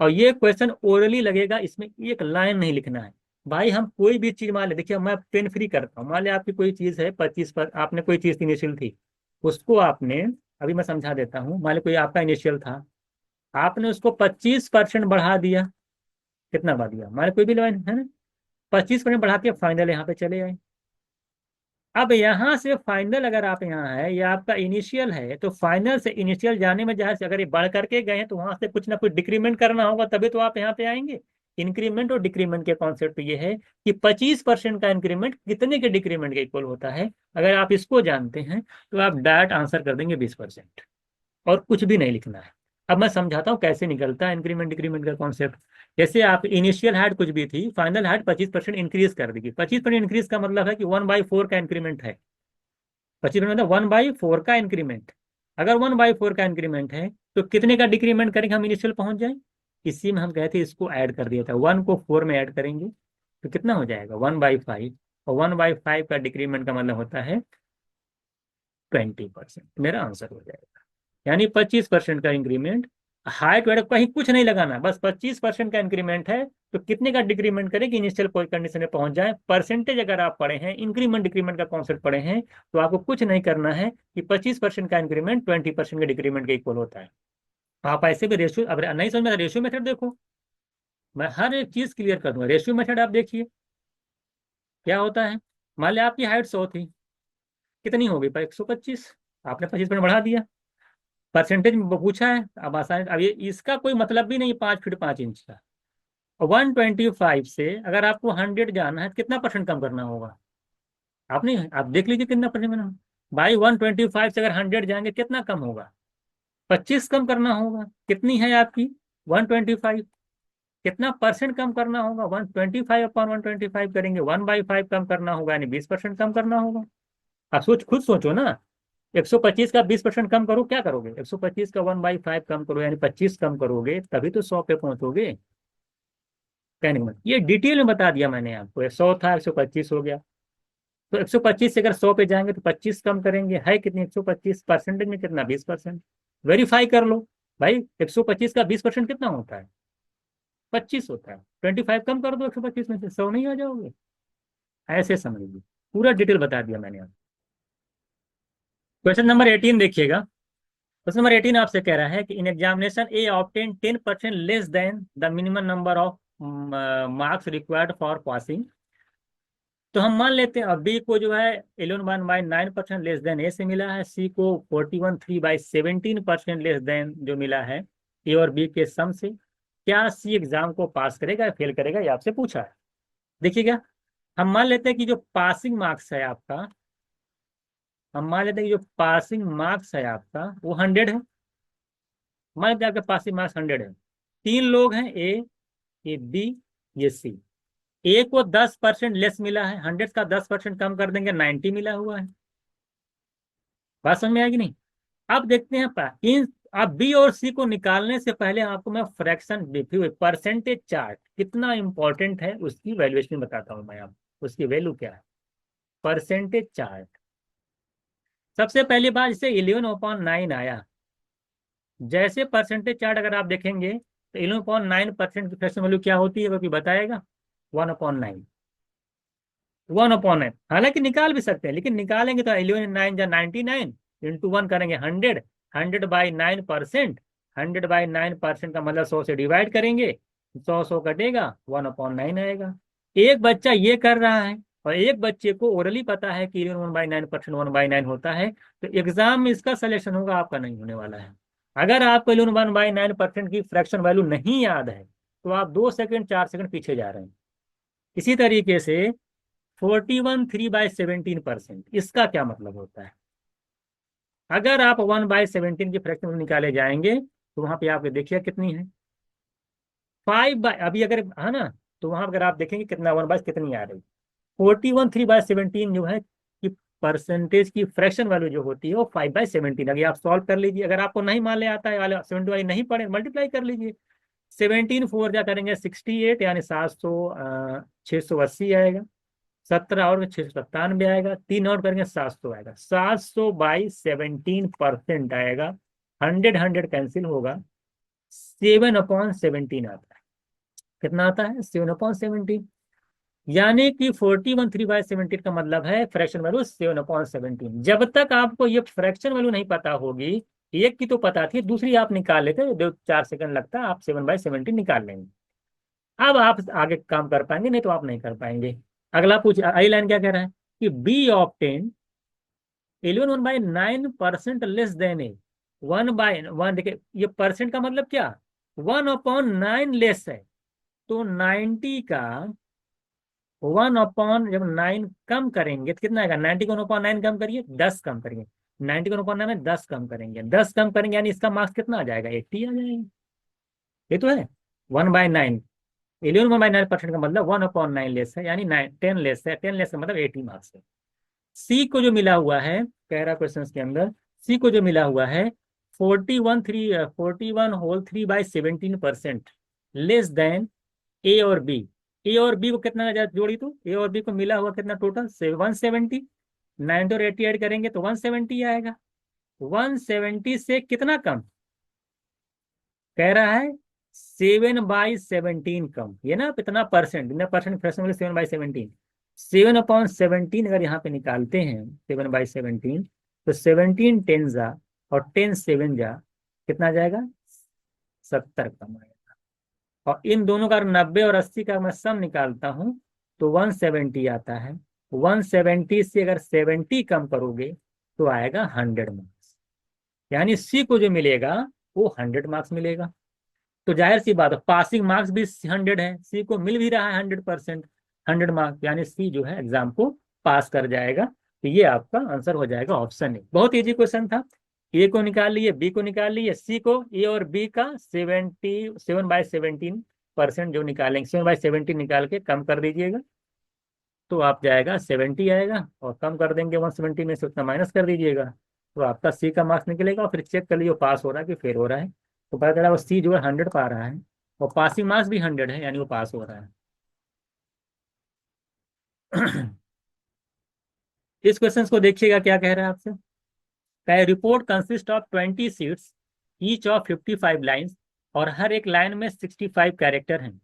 और ये क्वेश्चन ओरली लगेगा, इसमें एक लाइन नहीं लिखना है। भाई हम कोई भी चीज मान ले, देखिए मैं पेन फ्री करता हूँ, मान लिया आपकी कोई चीज है 25 पर, आपने कोई चीज इनिशियल थी, उसको आपने, अभी मैं समझा देता हूँ, मान लो कोई आपका इनिशियल था, आपने उसको 25% बढ़ा दिया। कितना बढ़ा दिया, मान लो कोई भी लाइन है ना, 25% बढ़ा के फाइनल यहाँ पे चले आए। अब यहाँ से फाइनल अगर आप यहाँ है, या आपका इनिशियल है, तो फाइनल से इनिशियल जाने में जहाँ से अगर ये बढ़ करके गए हैं, तो वहां से कुछ ना कुछ डिक्रीमेंट करना होगा, तभी तो आप यहाँ पे आएंगे। इंक्रीमेंट और डिक्रीमेंट के कॉन्सेप्ट ये है कि 25% का इंक्रीमेंट कितने के डिक्रीमेंट के इक्वल होता है। अगर आप इसको जानते हैं तो आप डायरेक्ट आंसर कर देंगे 20%, और कुछ भी नहीं लिखना है। अब मैं समझाता हूँ कैसे निकलता है इंक्रीमेंट डिक्रीमेंट का कॉन्सेप्ट। जैसे आप इनिशियल हाइट कुछ भी थी, फाइनल हाइट 25% इंक्रीज कर देगी। 25% इंक्रीज का मतलब है कि 1/4 का इंक्रीमेंट है। 25% मतलब 1/4 का इंक्रीमेंट। अगर 1/4 का इंक्रीमेंट है, तो कितने का डिक्रीमेंट करेंगे हम इनिशियल पहुंच जाए। इसी में हम कहते हैं इसको ऐड कर दिया था, 1 को 4 में ऐड करेंगे तो कितना हो जाएगा 1/5। और 1/5 का डिक्रीमेंट का मतलब होता है 20%, मेरा आंसर हो जाएगा। यानी 25% का इंक्रीमेंट, हाइट वेट कहीं कुछ नहीं लगाना, बस 25% का इंक्रीमेंट है, तो कितने का डिक्रीमेंट करें कि इनिशियल कंडीशन में पहुंच जाए। परसेंटेज अगर आप पढ़े हैं, इंक्रीमेंट डिक्रीमेंट का कॉन्सेप्ट पढ़े हैं, तो आपको कुछ नहीं करना है कि 25% का इंक्रीमेंट 20% के डिक्रीमेंट के इक्वल होता है। आप ऐसे भी रेशियो, अब नहीं समझ में, रेशियो मेथड देखो, मैं हर एक चीज क्लियर कर दूंगा। रेशियो मेथड आप देखिए क्या होता है। मान लिया आपकी हाइट 100 थी, कितनी हो गई पर 125, आपने 25% बढ़ा दिया। परसेंटेज में पूछा है, अब आसान, अब ये इसका कोई मतलब भी नहीं 5 फीट 5 इंच का। 125 से अगर आपको 100 जाना है, कितना परसेंट कम करना होगा। आपने, आप देख लीजिए कितना परसेंट करना होगा। भाई 125 से अगर 100 जाएंगे कितना कम होगा, 25 कम करना होगा। कितनी है आपकी 125, कितना परसेंट कम करना होगा, 125/125 करेंगे, 1/5 कम करना होगा, यानी 20% कम करना होगा। आप खुद सोचो ना, 125 का 20% कम करो, क्या करोगे, 125 का 1/5 कम करो, यानी 25 कम करोगे, तभी तो 100 पे पहुंचोगे। कहने का मतलब ये डिटेल में बता दिया मैंने आपको, 100 था 125 हो गया, तो 125 से अगर 100 पे जाएंगे तो 25 कम करेंगे, है कितनी 125, परसेंटेज में कितना 20%। वेरीफाई कर लो भाई, 125 का 20% कितना होता है, 25 होता है। 25 कम कर दो 125 में से, 100 नहीं आ जाओगे। ऐसे समझिए, पूरा डिटेल बता दिया मैंने आपको। क्वेश्चन नंबर 18 देखिएगा। क्वेश्चन नंबर 18 आपसे कह रहा है कि in examination A obtain 10% less than the minimum number of marks required for passing. तो हम मान लेते हैं, अब बी को जो है 11/9% लेस देन ए से मिला है, सी को 41/17% लेस देन जो मिला है ए और बी के सम से। क्या सी एग्जाम को पास करेगा या फेल करेगा, ये आपसे पूछा है। देखिएगा, हम मान लेते हैं कि जो पासिंग मार्क्स है आपका, हम मान लेते हैं कि जो पासिंग मार्क्स है आपका वो 100 है। मान लेते हैं आपके पासिंग मार्क्स 100 है। तीन लोग हैं, ए, ये बी, ये सी। ए को 10% लेस मिला है, 100 का 10% कम कर देंगे, 90 मिला हुआ है। बात समझ में आएगी नहीं। अब देखते हैं इन, अब बी और सी को निकालने से पहले आपको मैं फ्रैक्शन परसेंटेज चार्ट कितना इंपॉर्टेंट है उसकी वैल्यूएशन बताता हूं मैं आपको, उसकी वैल्यू क्या है। परसेंटेज चार्ट, सबसे पहली बात, इसे 11/9 आया। जैसे परसेंटेज चार्ट अगर आप देखेंगे तो 11/9% की फ्रैक्शन वैल्यू क्या होती है, वो भी बताएगा, 1/9। 1/9, हालांकि निकाल भी सकते हैं, लेकिन निकालेंगे तो 11 9 99 इंटू 1 करेंगे 100, 100/9%। 100/9% का मतलब 100 से डिवाइड करेंगे, 100 कटेगा, 1/9 आएगा। एक बच्चा ये कर रहा है, और एक बच्चे को ओरली पता है कि 1/9% 1/9 होता है, तो एग्जाम में इसका सिलेक्शन होगा, आपका नहीं होने वाला है। अगर आपको 11/9% की फ्रैक्शन वैल्यू नहीं याद है तो आप 2 सेकंड 4 सेकंड पीछे जा रहे हैं। इसी तरीके से 41/3/17%, इसका क्या मतलब होता है? अगर आप 1/17 की फ्रैक्शन निकाले जाएंगे तो वहां पे आप देखिए कितनी है, 5 अभी अगर है ना, तो वहां अगर आप देखेंगे कितना 1 बाय कितनी आ रही, 41/3/17 जो है कि परसेंटेज की फ्रैक्शन वैल्यू जो होती है वो 5/17। अगर आप सॉल्व कर लीजिए, अगर आपको नहीं मान ले आता है वाले 70 वाली नहीं पढ़े, मल्टीप्लाई कर लीजिए। 17 4 जा करेंगे 68, यानी 680 आएगा। 17 और 697 आएगा, 3 और करेंगे 700 आएगा। 700/17% आएगा। 100 100 कैंसिल होगा, 7/17 आता है। कितना आता है? 7/17। यानी कि 41/3/17 का मतलब है फ्रैक्शन वैल्यू 7/17। जब तक आपको ये फ्रैक्शन वैल्यू नहीं पता होगी, एक की तो पता थी, दूसरी आप निकाल लेते, 2 4 सेकंड लगता, आप 7/17 निकाल लेंगे। अब आप आगे काम कर पाएंगे, नहीं तो आप नहीं कर पाएंगे। अगला पूछ, अगली लाइन क्या कह रहा है कि बी ऑप्टेन 11/9% लेस देन ए 1/1। देखिए ये परसेंट का मतलब क्या, 1/9 लेस है, तो 90 का 1/9 कम करेंगे तो कितना आएगा? 90 को 1/9 कम करिए, 10 कम करेंगे। 90 को 1/9 में 10 कम करेंगे, 10 कम करेंगे, यानी इसका मार्क्स कितना आ जाएगा? 80 आ जाएगा। ये तो है 1/9, 11/9% का मतलब 1/9 लेस है, यानी 10 लेस है, 10 लेस का मतलब 80 मार्क्स है। सी को जो मिला हुआ है, कह रहा क्वेश्चन के अंदर, सी को जो मिला हुआ है 41/3/17% लेस देन ए और बी। ए और बी को कितना जोड़ी, तो ए और बी को मिला हुआ कितना टोटल से 170। 90 और 80 ऐड करेंगे तो 170 आएगा। 170 से कितना कम कह रहा है? 7/17 कम। ये ना इतना परसेंट, इतना परसेंट फ्रैक्शन 7/17। 7/17 अगर यहाँ पे निकालते हैं 7/17, तो 17 10 जा और 10 7 जा, कितना आ जाएगा? 70 कम आएगा। और इन दोनों का 90 और 80 का मैं सम निकालता हूं तो 170 आता है। 170 से अगर 70 कम करोगे तो आएगा 100 मार्क्स। यानी सी को जो मिलेगा वो 100 मार्क्स मिलेगा। तो जाहिर सी बात है पासिंग मार्क्स भी 100 है, सी को मिल भी रहा है 100%, 100 मार्क्स, यानी सी जो है एग्जाम को पास कर जाएगा। तो ये आपका आंसर हो जाएगा ऑप्शन ए। बहुत इजी क्वेश्चन था। ए को निकाल लिए, बी को निकाल लिए, सी को, ए और बी का 7/17 जो निकालेंगे, 7/17 निकाल के कम कर दीजिएगा तो आप जाएगा 70 आएगा, और कम कर देंगे 170 में से उतना माइनस कर दीजिएगा तो आपका सी का मार्क्स निकलेगा। और फिर चेक कर लीजिए पास हो रहा है कि फेल हो रहा है, तो पता चला वो सी जो है 100 पा रहा है, और पासिंग मार्क्स भी 100 है, यानी वो पास हो रहा है। इस क्वेश्चन को देखिएगा क्या कह रहा है आपसे। Report consist of 20 sheets, each of 55 lines, और हर एक लाइन में 65 कैरेक्टर हैं।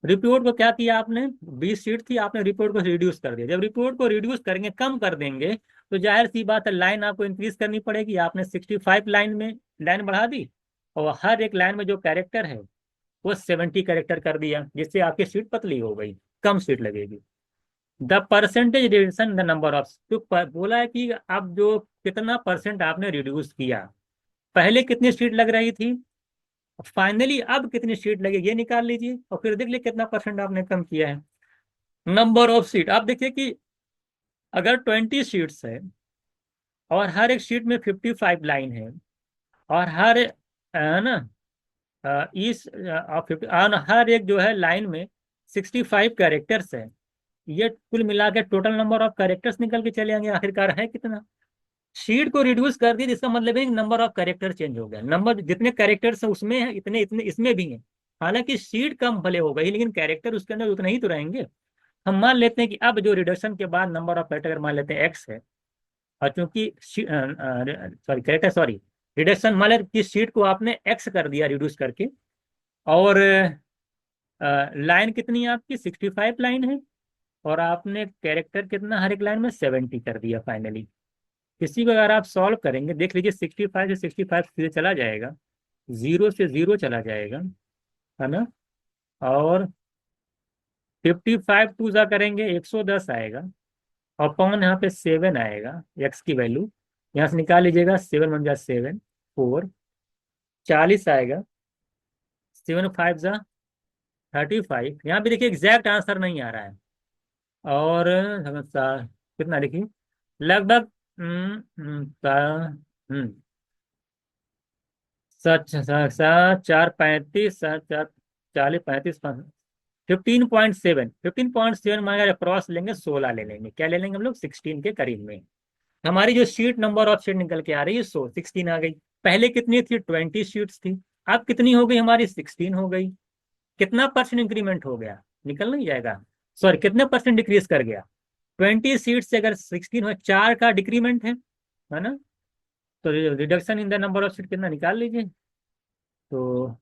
रिपोर्ट को क्या किया आपने, 20 शीट थी, आपने रिपोर्ट को रिड्यूस कर दिया। जब रिपोर्ट को रिड्यूस करेंगे, कम कर देंगे, तो जाहिर सी बात है लाइन आपको इंक्रीज करनी पड़ेगी। आपने 65 लाइन में लाइन बढ़ा दी, और हर एक लाइन में जो कैरेक्टर है वो 70 कैरेक्टर कर दिया, जिससे आपकी शीट पतली हो गई, कम शीट लगेगी। The percentage reduction the number of, तो बोला है कि अब जो कितना परसेंट आपने रिड्यूस किया, पहले कितनी शीट लग रही थी, फाइनली अब कितनी शीट लगेगी ये निकाल लीजिए, और फिर देख लीजिए कितना परसेंट आपने कम किया है। नंबर ऑफ सीट आप देखिए कि अगर 20 शीट्स है और हर एक शीट में 55 लाइन है, और हर है ना इस 50 हर एक जो है लाइन में 65 कैरेक्टर्स है, ये कुल मिला के टोटल नंबर ऑफ कैरेक्टर्स निकल के चले आएंगे आखिरकार है कितना। शीट को रिड्यूस कर दिया, इसका मतलब है नंबर ऑफ कैरेक्टर चेंज हो गया, नंबर जितने कैरेक्टर्स है उसमें है इतने इतने इसमें भी है। हालांकि शीट कम भले हो गई, लेकिन कैरेक्टर उसके अंदर उतना ही तो रहेंगे। हम मान लेते हैं कि अब जो रिडक्शन के बाद नंबर ऑफ कैरेक्टर मान लेते हैं एक्स है, और चूंकि सॉरी रिडक्शन मान लेते कि शीट को आपने एक्स कर दिया रिड्यूस करके, और लाइन कितनी है आपकी 65 लाइन है, और आपने कैरेक्टर कितना हर एक लाइन में 70 कर दिया फाइनली। किसी को अगर आप सॉल्व करेंगे, देख लीजिए 65 से 65 सीधे चला जाएगा, 0 से 0 चला जाएगा, है ना, और 55 टू जा करेंगे 110 आएगा, और पवन यहाँ पे 7 आएगा, एक्स की वैल्यू यहाँ से निकाल लीजिएगा, 7 1 जा 7 4, 40 आएगा, 7 5 जा 35। यहाँ भी देखिए एग्जैक्ट आंसर नहीं आ रहा है। और कितना देखिए, लगभग हम्म, सात सात सात, 4 35, 7 4 40 35, 15.7 मांगा, क्रॉस लेंगे 16 ले लेंगे, क्या ले लेंगे हम लोग 16 के करीब में। हमारी जो शीट नंबर ऑफ शीट निकल के आ रही है 16 आ गई। पहले कितनी थी, 20 शीट्स थी। अब कितनी हो गई हमारी, 16 हो गई। कितना परसेंट इंक्रीमेंट हो गया, निकल नहीं जाएगा। सॉरी, कितने परसेंट डिक्रीज कर गया, 20 सीट से अगर 16 हो, 4 का डिक्रीमेंट है ना। तो reduction in the number of seat कितना निकाल लीजिए। तो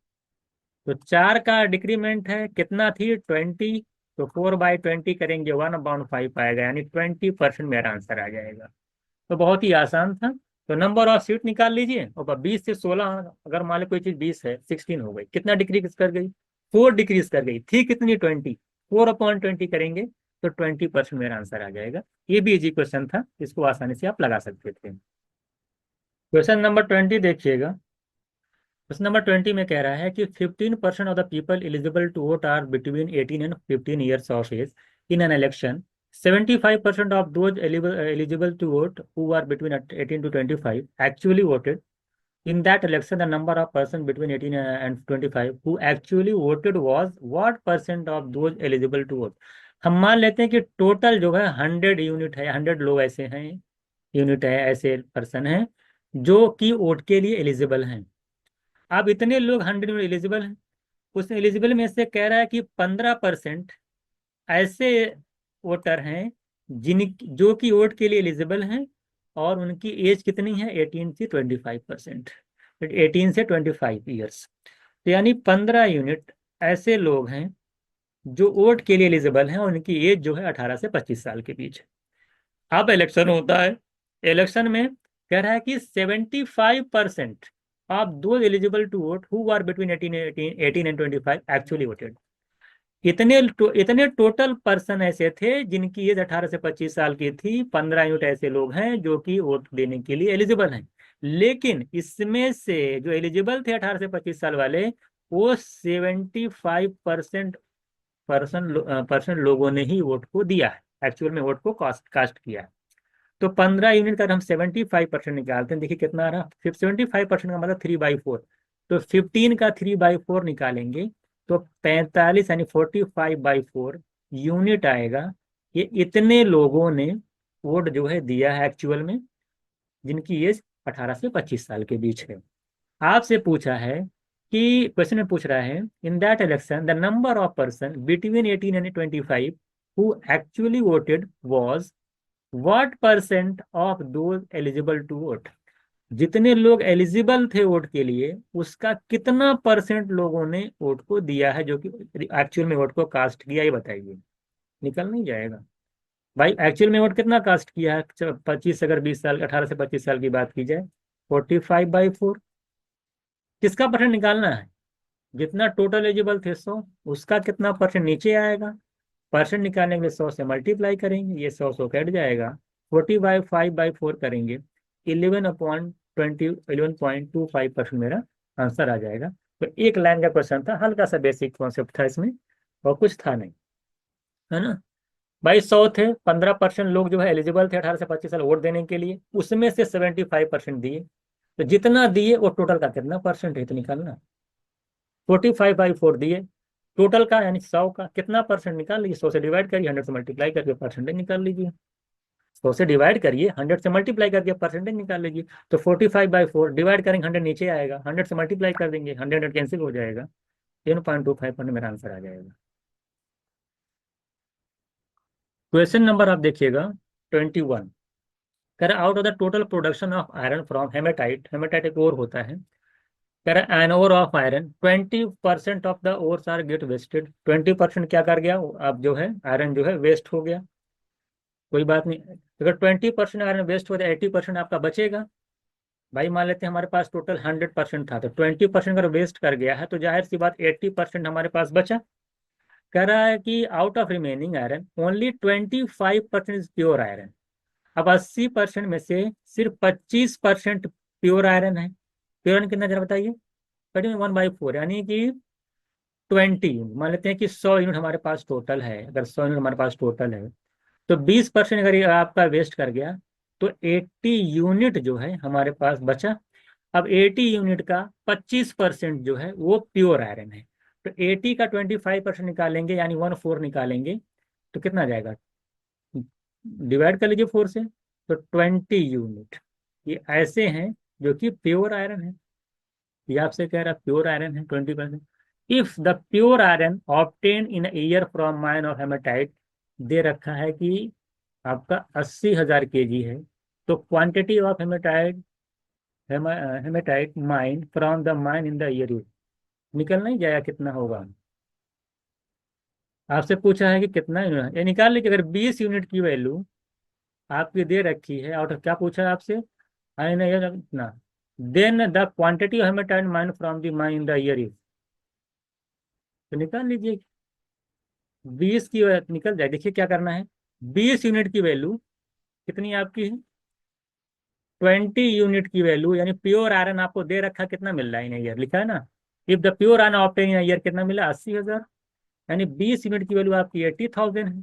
4 का डिक्रीमेंट है, कितना थी 20, तो 4/20 करेंगे, 1/5 आएगा, यानी 20% मेरा आंसर आ जाएगा। तो बहुत ही आसान था। तो नंबर ऑफ सीट निकाल लीजिए, और 20 से 16, अगर मान लो कोई चीज 20 है, 16 हो गई, कितना डिक्रीज कर गई, 4 डिक्रीज कर गई, थी कितनी 20, 4/20 करेंगे, तो 20% मेरा आंसर आ जाएगा। ये भी इजी क्वेश्चन था, इसको आसानी से आप लगा सकते थे। क्वेश्चन नंबर 20 देखिएगा। क्वेश्चन नंबर 20 में कह रहा है कि 15% of the people eligible to vote are between 18 and 15 years of age in an election. 75% of those eligible to vote who are between 18 to 25 actually voted. In that election, the number of persons between 18 and 25 who actually voted was what percent of those eligible to vote? हम मान लेते हैं कि total जो है 100 unit है, 100 लोग ऐसे हैं, यूनिट है, ऐसे पर्सन हैं जो कि वोट के लिए एलिजिबल हैं। अब इतने लोग 100 में एलिजिबल हैं, उस एलिजिबल में से कह रहा है कि 15% ऐसे वोटर हैं जिन जो कि वोट के लिए एलिजिबल हैं, और उनकी एज कितनी है, 18 से 25%, 18 से 25 ईयर्स। तो यानी 15 यूनिट ऐसे लोग हैं जो वोट के लिए एलिजिबल हैं, और उनकी एज जो है 18 से 25 साल के बीच है। अब इलेक्शन होता है, इलेक्शन में कह रहा है कि 75% of those eligible to vote who are between 18 and 25 actually voted. इतने टोटल पर्सन ऐसे थे जिनकी एज 18 से 25 साल की थी, 15 यूनिट ऐसे लोग हैं जो कि वोट देने के लिए एलिजिबल हैं। लेकिन इसमें से जो एलिजिबल थे 18 से 25 साल वाले, वो 75% पर्सन लोगों ने ही वोट को दिया है, एक्चुअल में वोट को कास्ट किया है। तो 15 यूनिट का हम 75% निकालते हैं, देखिए कितना आ रहा है, 75% का मतलब 3/4। तो 15 का 3/4 निकालेंगे, तो 45 यानी 45/4 यूनिट आएगा। ये इतने लोगों ने वोट जो है दिया है एक्चुअल में, जिनकी एज 18 से 25 साल के बीच है। आपसे पूछा है कि क्वेश्चन में पूछ रहा है, in that election the number of person between 18 and 25 who actually voted was what percent of those eligible to vote. जितने लोग एलिजिबल थे वोट के लिए, उसका कितना परसेंट लोगों ने वोट को दिया है, जो कि एक्चुअल में वोट को कास्ट किया, ये बताइए। निकल नहीं जाएगा भाई, एक्चुअल में वोट कितना कास्ट किया है, 25, अगर 20 साल, 18 से 25 साल की बात की जाए, 45/4। किसका परसेंट निकालना है, जितना टोटल एलिजिबल थे 100, उसका कितना परसेंट नीचे आएगा। परसेंट निकालने के लिए 100 से मल्टीप्लाई करेंगे, ये 100 कट जाएगा, 40/5/4 करेंगे, 11.25% मेरा आंसर आ जाएगा। तो एक लाइन का क्वेश्चन था, हल्का सा बेसिक कॉन्सेप्ट था इसमें, और कुछ था नहीं, है ना। भाई 100 थे, 15% लोग जो है एलिजिबल थे 18 से 25 साल वोट देने के लिए, उसमें से 75% दिए। तो जितना दिए वो टोटल का कितना परसेंट है, तो निकालना। 45/4 दिए टोटल का, यानी 100 का कितना परसेंट निकाल लीजिए, 100 से डिवाइड करिए, 100 से मल्टीप्लाई करके परसेंटेज निकाल लीजिए। 100 से डिवाइड करिए, 100 से मल्टीप्लाई करके परसेंटेज निकाल लीजिए। तो 45/4 डिवाइड करेंगे, 100 नीचे आएगा, 100 से मल्टीप्लाई कर देंगे, 100 कैंसिल हो जाएगा, 10.25% मेरा आंसर आ जाएगा। क्वेश्चन नंबर आप देखिएगा 21। कह out of the total production of iron from hematite, hematite एक और होता है, कह रहा है an ore of iron 20% of the ores are get wasted. 20% क्या कर गया, अब जो है आयरन जो है वेस्ट हो गया। कोई बात नहीं, अगर 20% आयरन वेस्ट हो जाए, 80% आपका बचेगा। भाई मान लेते हैं हमारे पास टोटल 100% था, तो 20% अगर वेस्ट कर गया है, तो जाहिर सी बात 80% हमारे पास बचा। कह रहा है कि out of remaining iron only 25% is pure iron. अब 80% में से सिर्फ 25% प्योर आयरन है। प्योर आयरन कितना, जरा बताइए। कंटिन्यू 1/4 यानी कि 20, मान लेते हैं कि 100 यूनिट हमारे पास टोटल है। अगर 100 यूनिट हमारे पास टोटल है तो 20% अगर ये आपका वेस्ट कर गया तो 80 यूनिट जो है हमारे पास बचा। अब 80 यूनिट का 25% जो है वो प्योर आयरन है। तो 80 का 25% निकालेंगे यानी 1/4 निकालेंगे तो कितना आ जाएगा, डिवाइड कर लीजिए 4 से। तो 20 यूनिट ये ऐसे हैं जो कि प्योर आयरन है। ये आपसे कह रहा है प्योर आयरन है 20%। If the pure iron obtain in year from mine of hematite, दे रखा है कि आपका 80,000 kg है, तो quantity of hematite hematite mine from the mine in the year निकल नहीं जाएगा कितना होगा। आपसे पूछा है कि कितना यूनिट, ये निकाल लीजिए। अगर 20 यूनिट की वैल्यू आपकी दे रखी है और क्या पूछा है आपसे, आयन ईयर कितना, then the quantity of hematite mine from the mine in the year is, तो निकाल लीजिए। 20 की निकल जाए। देखिए क्या करना है, 20 यूनिट की वैल्यू कितनी आपकी है, 20 यूनिट की वैल्यू यानी प्योर आयरन आपको दे रखा कितना मिल रहा है इन ईयर, लिखा है ना। If the pure iron obtain in year कितना मिला, 80,000, यानी 20 यूनिट की वैल्यू आपकी 80,000 है।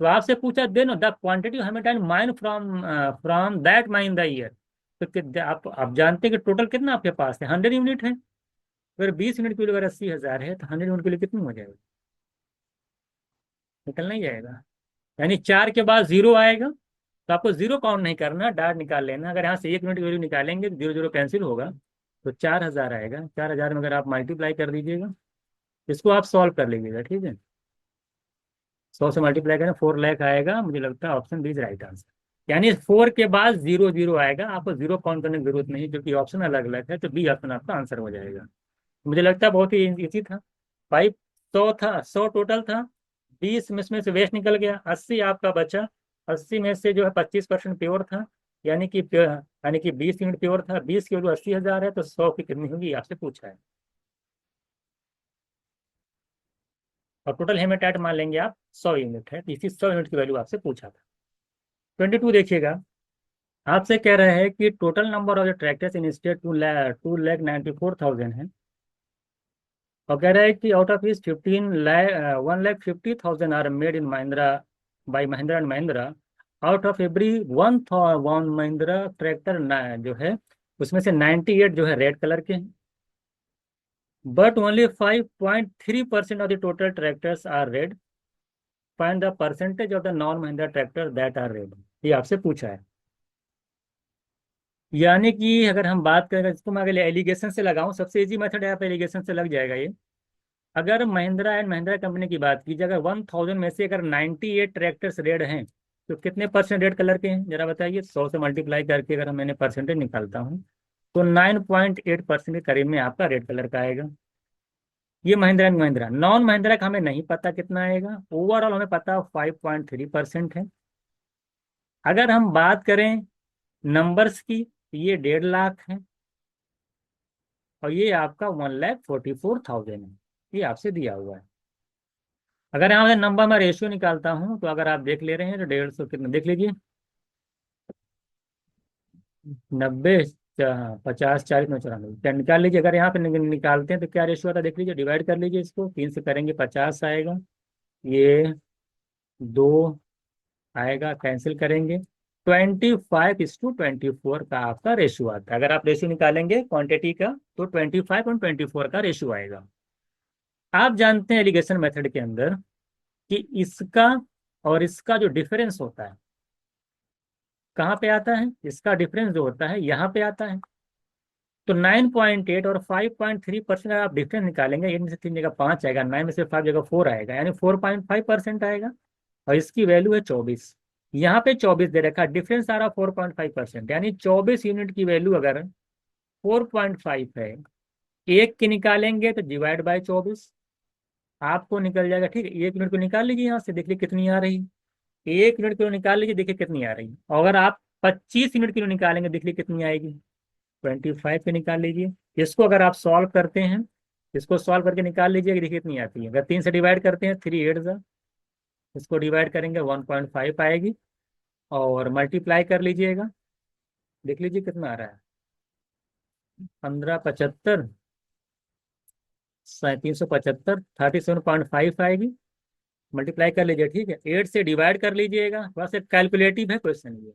तो आपसे पूछा then the quantity of hematite mine from from that mine the year. तो आप जानते हैं कि टोटल कितना आपके पास है, 100 यूनिट है। अगर 20 यूनिट की वैल्यू अगर 80,000 है तो 100 यूनिट के लिए कितनी हो जाएगी, निकलना ही जाएगा। यानी 4 के बाद जीरो आएगा तो आपको जीरो काउंट नहीं करना, डायरेक्ट निकाल लेना। अगर यहाँ से 1 यूनिट की वैल्यू निकालेंगे तो जीरो जीरो कैंसिल होगा, तो 4,000 आएगा। 4,000 में अगर आप मल्टीप्लाई कर दीजिएगा, इसको आप सॉल्व कर लीजिएगा, ठीक है। 100 से मल्टीप्लाई करें 4 लाख आएगा। मुझे लगता है option B is right answer. यानी 4 के बाद जीरो जीरो आएगा, आपको जीरो काउंट करने की जरूरत नहीं, क्योंकि ऑप्शन अलग अलग है। तो बी ऑप्शन आपका आंसर हो जाएगा। मुझे लगता है बहुत ही इजी था भाई। 100 था, 100 टोटल था, 20 में इसमें से वेस्ट निकल गया, 80 आपका बचा। 80 में से जो है 25% प्योर था, यानी कि 20 यूनिट प्योर था। 20 की वैल्यू 80,000 है, तो 100 की कितनी होगी आपसे पूछा है। और टोटल हेमेटाइट मान लेंगे आप 100 यूनिट है, तो इसी 100 यूनिट की वैल्यू आपसे पूछा था। 22 देखिएगा, आपसे कह रहे हैं कि total number of the tractors in state 2,94,000 है। और कह रहा है कि आउट ऑफ इस 1,50,000 are made in Mahindra by Mahindra and Mahindra. Out of every one Mahindra tractor जो है उसमें से 98 जो है रेड कलर के हैं। But only 5.3% of the total tractors are red. Find the percentage of the non Mahindra tractor that are red, ये आपसे पूछा है। यानी कि अगर हम बात करें, इसको मैं अगर एलिगेशन से लगाऊं, सबसे इजी मेथड है, आप एलिगेशन से लग जाएगा ये। अगर महिंद्रा एंड महिंद्रा कंपनी की बात की जाए, अगर 1,000 में से अगर 98 ट्रैक्टर्स रेड हैं तो कितने परसेंट रेड कलर के हैं जरा बताइए। 100 से मल्टीप्लाई करके अगर मैंने परसेंटेज निकालता हूँ तो 9.8% के करीब में आपका रेड कलर का आएगा। ये महिंद्रा एंड महिंद्रा। नॉन महिंद्रा का हमें नहीं पता कितना आएगा, ओवरऑल हमें पता 5.3% है। अगर हम बात करें नंबर्स की, ये 1.5 लाख है और ये आपका 1,44,000 है, ये आपसे दिया हुआ है। अगर यहाँ से नंबर में रेशियो निकालता हूँ तो अगर आप देख ले रहे हैं तो 150 कितना देख लीजिए, 90, 50, 40, 94, क्या निकाल लीजिए। अगर यहाँ पे निकालते हैं तो क्या रेशियो आता है देख लीजिए, डिवाइड कर लीजिए, इसको 3 से करेंगे 50 आएगा, ये 2 आएगा, कैंसिल करेंगे। 25:24 का आपका रेशियो आता है। अगर आप रेशियो निकालेंगे क्वांटिटी का तो 25 और 24 का रेशियो आएगा। आप जानते हैं एलिगेशन मेथड के अंदर कि इसका और इसका जो डिफरेंस होता है कहाँ पे आता है, इसका डिफरेंस जो होता है यहाँ पे आता है। तो 9.8 और 5.3% आप डिफरेंस निकालेंगे, एक में से 3 जगह 5 आएगा, 9 में से 5 जगह 4 आएगा, यानी 4.5% आएगा। और इसकी वैल्यू है 24, यहाँ पे 24 दे रखा, डिफरेंस आ रहा 4.5%, यानी 24 यूनिट की वैल्यू अगर 4.5 है, एक की निकालेंगे तो डिवाइड बाय 24 आपको निकल जाएगा। ठीक है, 1 यूनिट को निकाल लीजिए यहाँ से, देखिए कितनी आ रही। 1 यूनिट किलो निकाल लीजिए, देखिए कितनी आ रही। और अगर आप 25 यूनिट किलो निकालेंगे, देखिए कितनी आएगी, 25 पे निकाल लीजिए। इसको अगर आप सॉल्व करते हैं, इसको सॉल्व करके निकाल लीजिए, देखिए कितनी आती है। अगर 3 से डिवाइड करते हैं, 3 8 जा, इसको डिवाइड करेंगे 1.5 आएगी, और मल्टीप्लाई कर लीजिएगा, देख लीजिए कितना आ रहा है, 1575 375, 37.5 आएगी। मल्टीप्लाई कर लीजिए, ठीक है। 8 से डिवाइड कर लीजिएगा, थोड़ा सा कैलकुलेटिव है क्वेश्चन ये।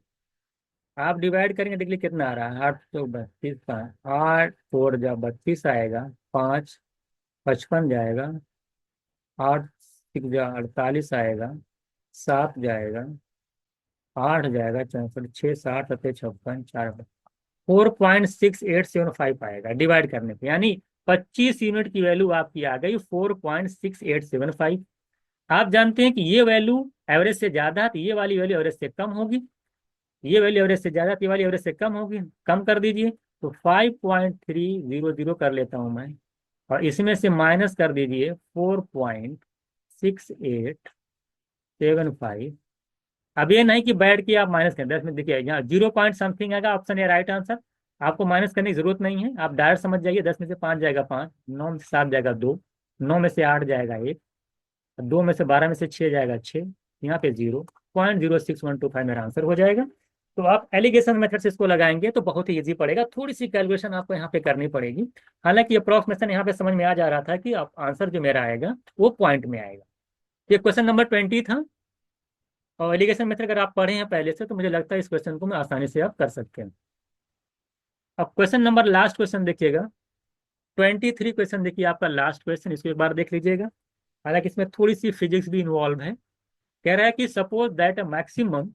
आप डिवाइड करेंगे, देख लीजिए कितना आ रहा है। 8 तो 32 का, 8 4 जा 32 आएगा, 5 55 जाएगा, 8 6 जा 48 आएगा, 7 जाएगा, 8 जाएगा 64, 6 7 7 56, 4 4.6875 आएगा डिवाइड करने पे। यानी 25 यूनिट की वैल्यू आपकी आ गई 4.6875। आप जानते हैं कि ये वैल्यू एवरेज से ज्यादा है तो ये वाली वैल्यू एवरेज से कम होगी, ये वैल्यू एवरेज से ज्यादा तो ये वाली एवरेज से कम होगी। कम कर दीजिए, तो 5.300 कर लेता हूं मैं, और इसमें से माइनस कर दीजिए 4.6875। अब ये नहीं कि बैठ के आप माइनस करें, 10 में देखिए यहाँ 0 पॉइंट समथिंग आएगा, ऑप्शन है राइट आंसर। आपको माइनस करने की जरूरत नहीं है, आप डायरेक्ट समझ जाइए। 10 में से 5 जाएगा 5, 9 में से 7 जाएगा 2, 9 में से 8 जाएगा 1, 2 में से 12 में से 6 जाएगा 6, यहाँ पे 0.06125 मेरा आंसर हो जाएगा। तो आप एलिगेशन मेथड से इसको लगाएंगे तो बहुत ही इजी पड़ेगा, थोड़ी सी कैलकुलेशन आपको यहाँ पे करनी पड़ेगी। हालांकि अप्रोक्सीमेशन यहाँ पे समझ में आ जा रहा था कि आप आंसर जो मेरा आएगा वो पॉइंट में आएगा। ये क्वेश्चन नंबर 20 था। और एलिगेशन मेथड अगर आप पढ़े हैं पहले से तो मुझे लगता है इस क्वेश्चन को मैं आसानी से आप कर सकते हैं। अब क्वेश्चन नंबर लास्ट क्वेश्चन देखिएगा, 23 क्वेश्चन देखिए आपका लास्ट क्वेश्चन, इसको एक बार देख लीजिएगा। हालांकि इसमें थोड़ी सी फिजिक्स भी इन्वॉल्व है। कह रहा है कि suppose that a maximum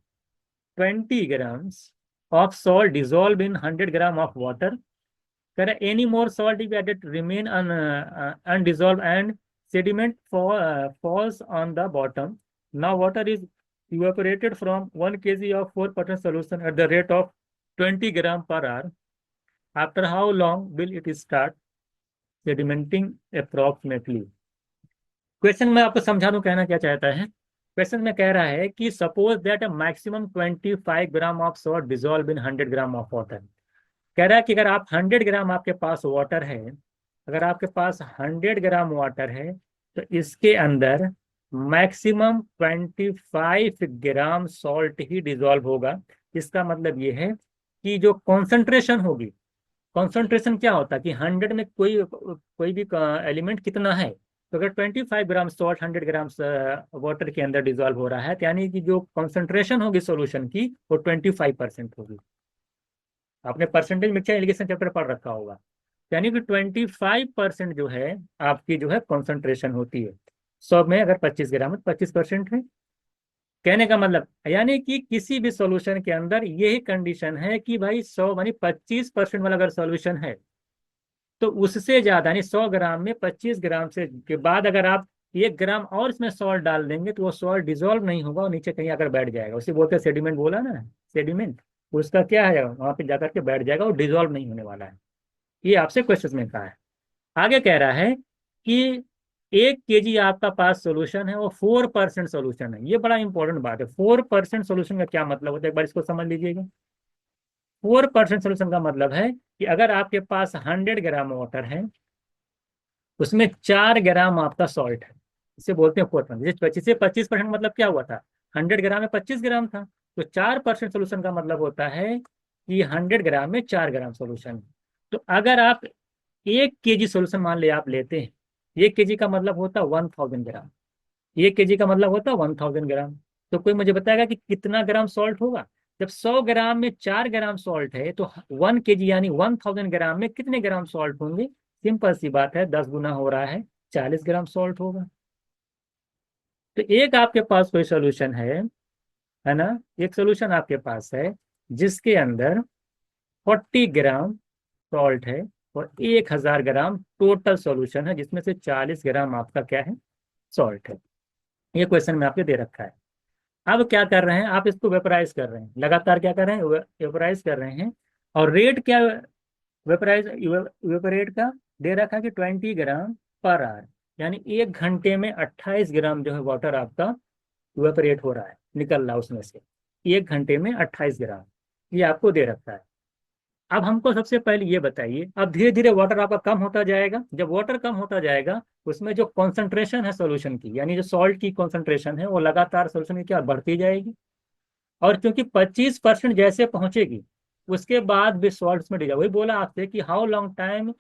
20 grams of salt dissolved in 100 gram of water. कह रहा है any more salt if added remain undissolved and sediment falls on the bottom. Now water is evaporated from 1 kg of 4% solution at the rate of 20 gram per hour. After how long will it start sedimenting approximately? Question में आपको समझा दूं कहना क्या चाहता है। Question में कह रहा है कि suppose that a maximum 25 gram of salt dissolve in 100 gram of water. कह रहा है कि अगर आप 100 ग्राम आपके पास वाटर है, अगर आपके पास 100 ग्राम वाटर है तो इसके अंदर मैक्सिमम 25 ग्राम सॉल्ट ही डिजोल्व होगा। इसका मतलब ये है कि जो कॉन्सेंट्रेशन होगी, कॉन्सेंट्रेशन क्या होता है कि 100 में कोई कोई भी एलिमेंट कितना है, तो अगर 25 ग्राम सॉल्ट 100 ग्राम वाटर के अंदर डिजोल्व हो रहा है तो यानी कि जो कॉन्सेंट्रेशन होगी सॉल्यूशन की वो 25% होगी। आपने परसेंटेज मिक्सचर एलिगेशन चैप्टर पढ़ रखा होगा, यानी कि 25% जो है आपकी जो है कॉन्सेंट्रेशन होती है। 100 में अगर 25 ग्राम है 25% है। कहने का मतलब यानी कि किसी भी सॉल्यूशन के अंदर यही कंडीशन है कि भाई 100 यानी 25% वाला अगर सॉल्यूशन है तो उससे ज्यादा यानी 100 ग्राम में 25 ग्राम से के बाद अगर आप 1 ग्राम और इसमें सॉल्ट डाल देंगे तो वो सॉल्ट डिजोल्व नहीं होगा और नीचे कहीं आकर बैठ जाएगा। उसे बोलते हैं सेडिमेंट, बोला ना सेडिमेंट, उसका क्या है वहां पे जाकर के बैठ जाएगा और डिजोल्व नहीं होने वाला है। ये आपसे क्वेश्चन में कहा है। आगे कह रहा है कि 1 kg आपका पास सोल्यूशन है वो 4% सोल्यूशन है। ये बड़ा इंपॉर्टेंट बात है, 4% सोल्यूशन का क्या मतलब होता है एक बार इसको समझ लीजिएगा। 4% सोल्यूशन का मतलब है कि अगर आपके पास 100 ग्राम वाटर है उसमें 4 ग्राम आपका सॉल्ट है, इसे बोलते हैं 4%। 25% मतलब क्या हुआ था, 100 ग्राम में 25 ग्राम था, तो 4% सोल्यूशन का मतलब होता है कि 100 ग्राम में 4 ग्राम सोल्यूशन है। तो अगर आप 1 kg सोल्यूशन मान ले आप लेते हैं, 1 kg का मतलब होता है 1000 ग्राम, 1 kg का मतलब होता है 1000 ग्राम। तो कोई मुझे बताएगा कि कितना ग्राम सॉल्ट होगा। जब 100 ग्राम में 4 ग्राम सॉल्ट है तो 1 kg यानी 1000 ग्राम में कितने ग्राम सॉल्ट होंगे। सिंपल सी बात है, 10 गुना हो रहा है, 40 ग्राम सॉल्ट होगा। तो एक आपके पास कोई सोल्यूशन है ना, एक सोल्यूशन आपके पास है जिसके अंदर 40 ग्राम सॉल्ट है और 1000 ग्राम टोटल सॉल्यूशन है जिसमें से 40 ग्राम आपका क्या है, सॉल्ट है। ये क्वेश्चन में आपके दे रखा है। अब क्या कर रहे हैं आप, इसको वेपराइज कर रहे हैं, लगातार क्या कर रहे हैं, वेपराइज कर रहे हैं। और रेट क्या वेपराइज वेपरेट का दे रखा है कि 20 ग्राम पर आवर, यानी 1 घंटे में 28 ग्राम जो है वाटर आपका वेपरेट हो रहा है, निकल रहा है उसमें से 1 घंटे में 28 ग्राम, ये आपको दे रखा है। अब हमको सबसे पहले ये बताइए, अब धीरे धीरे वाटर आपका कम होता जाएगा। जब वाटर कम होता जाएगा उसमें जो कॉन्सेंट्रेशन है सॉल्यूशन की, यानी जो सॉल्ट की कॉन्सेंट्रेशन है वो लगातार सॉल्यूशन की क्या बढ़ती जाएगी। और क्योंकि 25% जैसे पहुंचेगी उसके बाद भी सॉल्ट में डिजॉल्व, वही बोला आपसे कि how long time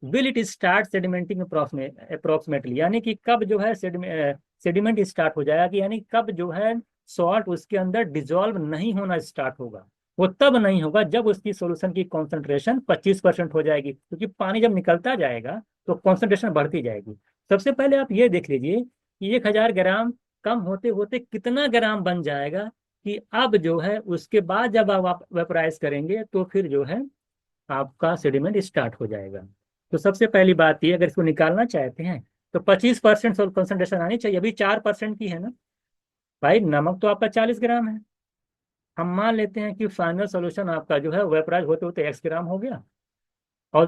will it start sedimenting approximately, यानी कि कब जो है सेडिमेंट स्टार्ट हो जाएगा, कि यानी कब जो है सॉल्ट उसके अंदर डिजोल्व नहीं होना स्टार्ट होगा। वो तब नहीं होगा जब उसकी सॉल्यूशन की कॉन्सेंट्रेशन 25% हो जाएगी, क्योंकि पानी जब निकलता जाएगा तो कॉन्सेंट्रेशन बढ़ती जाएगी। सबसे पहले आप ये देख लीजिए कि 1000 ग्राम कम होते होते कितना ग्राम बन जाएगा, कि अब जो है उसके बाद जब आप वेपराइज करेंगे तो फिर जो है आपका सेडिमेंट स्टार्ट हो जाएगा। तो सबसे पहली बात ये, अगर इसको निकालना चाहते हैं तो 25% कंसंट्रेशन आनी चाहिए। अभी 4% की है ना भाई, नमक तो आपका 40 ग्राम है। हम मान लेते हैं कि फाइनल सोल्यूशन आपका जो है वेपराइज होते होते x ग्राम हो गया, और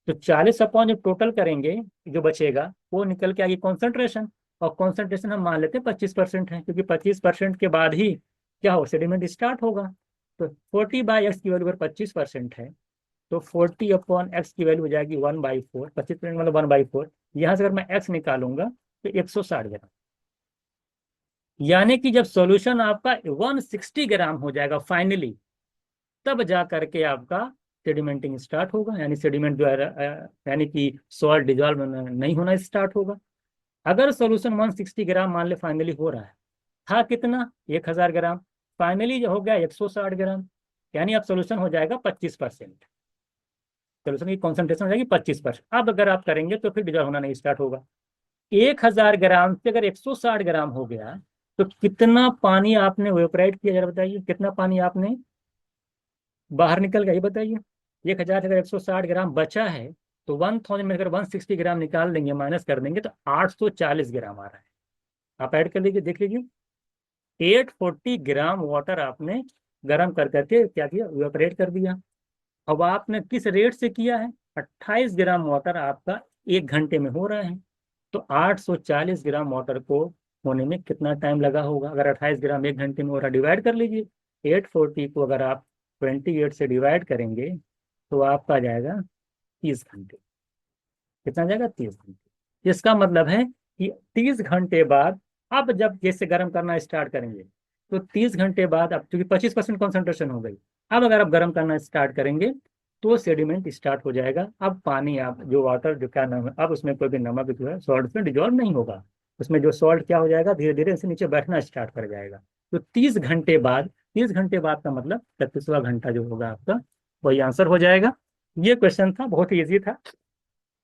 तो 40 अपॉन जब टोटल करेंगे जो बचेगा वो निकल के आएगी कॉन्सेंट्रेशन। और कॉन्सेंट्रेशन हम मान लेते हैं 25% है, क्योंकि 25% के बाद ही क्या हो, सेडिमेंट स्टार्ट होगा। तो 40/x की वैल्यू अगर 25% है तो 40/x की वैल्यू हो जाएगी 1/4। 25% मतलब 1/4। यहाँ से अगर मैं x निकालूंगा तो 160 ग्राम, यानी कि जब सॉल्यूशन आपका 160 ग्राम हो जाएगा फाइनली, तब जा करके आपका सेडिमेंटिंग स्टार्ट होगा, यानी सेडिमेंट जो है यानी कि सॉल्ट डिजॉल्व नहीं होना स्टार्ट होगा। अगर सॉल्यूशन 160 ग्राम मान ले फाइनली हो रहा है, था कितना 1000 ग्राम, फाइनली जो हो गया 160 ग्राम, यानी अब सॉल्यूशन हो जाएगा 25%। सॉल्यूशन की कॉन्सेंट्रेशन हो जाएगी 25%। अब अगर आप करेंगे तो फिर डिजॉल्व होना नहीं स्टार्ट होगा। 1000 ग्राम से अगर 160 ग्राम हो गया तो कितना पानी आपने वेपराइट किया, जरा बताइए कितना पानी आपने बाहर निकल गया, ये बताइए। 1000 से अगर 160 ग्राम बचा है तो 1000 में अगर 160 ग्राम निकाल देंगे, माइनस कर देंगे, तो 840 ग्राम आ रहा है। आप ऐड कर लीजिए, देख लीजिए। 840 ग्राम वाटर आपने गर्म कर करके क्या किया, वेपरेट कर दिया। अब आपने किस रेट से किया है, 28 ग्राम वाटर आपका 1 घंटे में हो रहा है। तो 840 ग्राम वाटर को होने में कितना टाइम लगा होगा, अगर 28 ग्राम 1 घंटे में हो रहा, डिवाइड कर लीजिए। 840 को अगर आप 28 से डिवाइड करेंगे तो आपका जाएगा 30 घंटे। कितना जाएगा, 30 घंटे। इसका मतलब है कि 30 घंटे बाद, अब जब जैसे गर्म करना स्टार्ट करेंगे तो 30 घंटे बाद, अब क्योंकि 25% कॉन्सेंट्रेशन हो गई, अब अगर आप गर्म करना स्टार्ट करेंगे तो सेडिमेंट स्टार्ट हो जाएगा। अब पानी आप जो वाटर जो क्या नाम है, अब उसमें कोई भी नमक जो है सॉल्ट में डिजोल्व नहीं होगा। उसमें जो सॉल्ट क्या हो जाएगा, धीरे धीरे इसे नीचे बैठना स्टार्ट कर जाएगा। तो 30 घंटे बाद, 30 घंटे बाद का मतलब 36वां घंटा जो होगा आपका, वही आंसर हो जाएगा। ये क्वेश्चन था, बहुत ही ईजी था।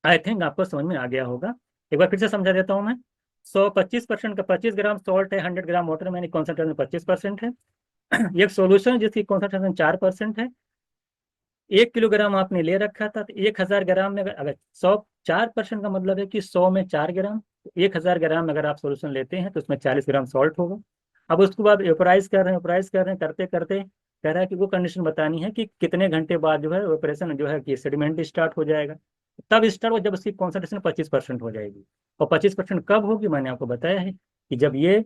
आई थिंक आपको समझ में आ गया होगा। एक बार फिर से समझा देता हूँ मैं। 25% का 25 ग्राम सॉल्ट है 100 ग्राम वाटर में, यानी कॉन्सेंट्रेशन 25% है। एक सॉल्यूशन जिसकी कॉन्सेंट्रेशन 4% है, 1 किलोग्राम आपने ले रखा था, तो 1000 ग्राम में अगर 100 4% का मतलब है कि 100 में 4 ग्राम, 1000 ग्राम में अगर आप सॉल्यूशन लेते हैं तो उसमें 40 ग्राम सॉल्ट होगा। अब उसके बाद वेपराइज कर रहे हैं, वेपराइज कर रहे हैं, करते करते कह रहा है कि वो कंडीशन बतानी है कि कितने घंटे बाद जो है वेपरेशन जो है कि सेडिमेंट स्टार्ट हो जाएगा। तब स्टार्ट हो जब उसकी कॉन्सेंट्रेशन 25% हो जाएगी। और 25% कब होगी, मैंने आपको बताया है कि जब ये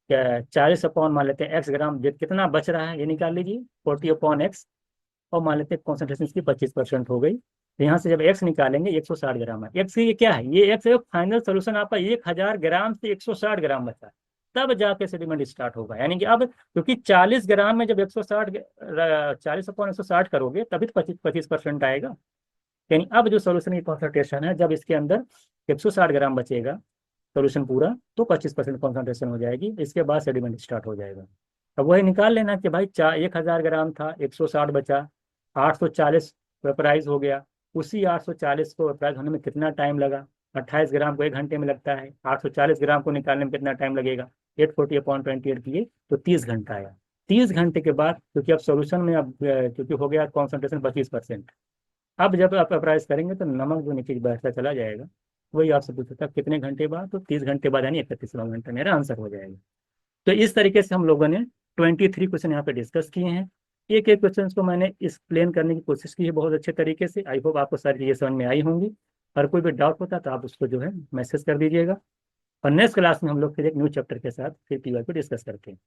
40 अपॉन मान लेते हैं x ग्राम, कितना बच रहा है ये निकाल लीजिए, 40/x, और मान लेते हैं कॉन्सेंट्रेशन इसकी 25% हो गई। तो यहाँ से जब x निकालेंगे 160 ग्राम है, x ये क्या है, ये x है फाइनल सोल्यूशन आपका 1000 ग्राम से 160 ग्राम बचा, तब जाके सेडिमेंट स्टार्ट होगा। यानी कि अब क्योंकि 40 ग्राम में जब 160, 40/160 करोगे तभी तो 25% आएगा। यानी अब जो सोल्यूशन की कॉन्सेंट्रेशन है, जब इसके अंदर 160 ग्राम बचेगा सोल्यूशन पूरा, तो 25% कॉन्सेंट्रेशन हो जाएगी, इसके बाद सेडिमेंट स्टार्ट हो जाएगा। अब वही निकाल लेना कि भाई 1000 ग्राम था, 160 बचा, 840 वेपराइज हो गया। उसी 840 को वेपराइज होने में कितना टाइम लगा, 28 ग्राम को 1 घंटे में लगता है, 840 ग्राम को निकालने में कितना टाइम लगेगा, 840/28 किए तो 30 घंटा आया। 30 घंटे के बाद, क्योंकि अब सोल्यूशन में अब क्योंकि हो गया कॉन्सेंट्रेशन 25%, अब जब आप अप्राइज करेंगे तो नमक जो नीचे बैठता चला जाएगा। वही आपसे पूछा था कितने घंटे बाद, तो 30 घंटे बाद, यानी 31वां घंटा मेरा आंसर हो जाएगा। तो इस तरीके से हम लोगों ने 23 क्वेश्चन यहाँ पे डिस्कस किए हैं। एक एक क्वेश्चन को मैंने एक्सप्लेन करने की कोशिश की है बहुत अच्छे तरीके से। आई होप आपको सारी चीज़ें समझ में आई होंगी। और कोई भी डाउट होता तो आप उसको जो है मैसेज कर दीजिएगा। और नेक्स्ट क्लास में हम लोग फिर एक न्यू चैप्टर के साथ फिर पीवाई को डिस्कस करते हैं।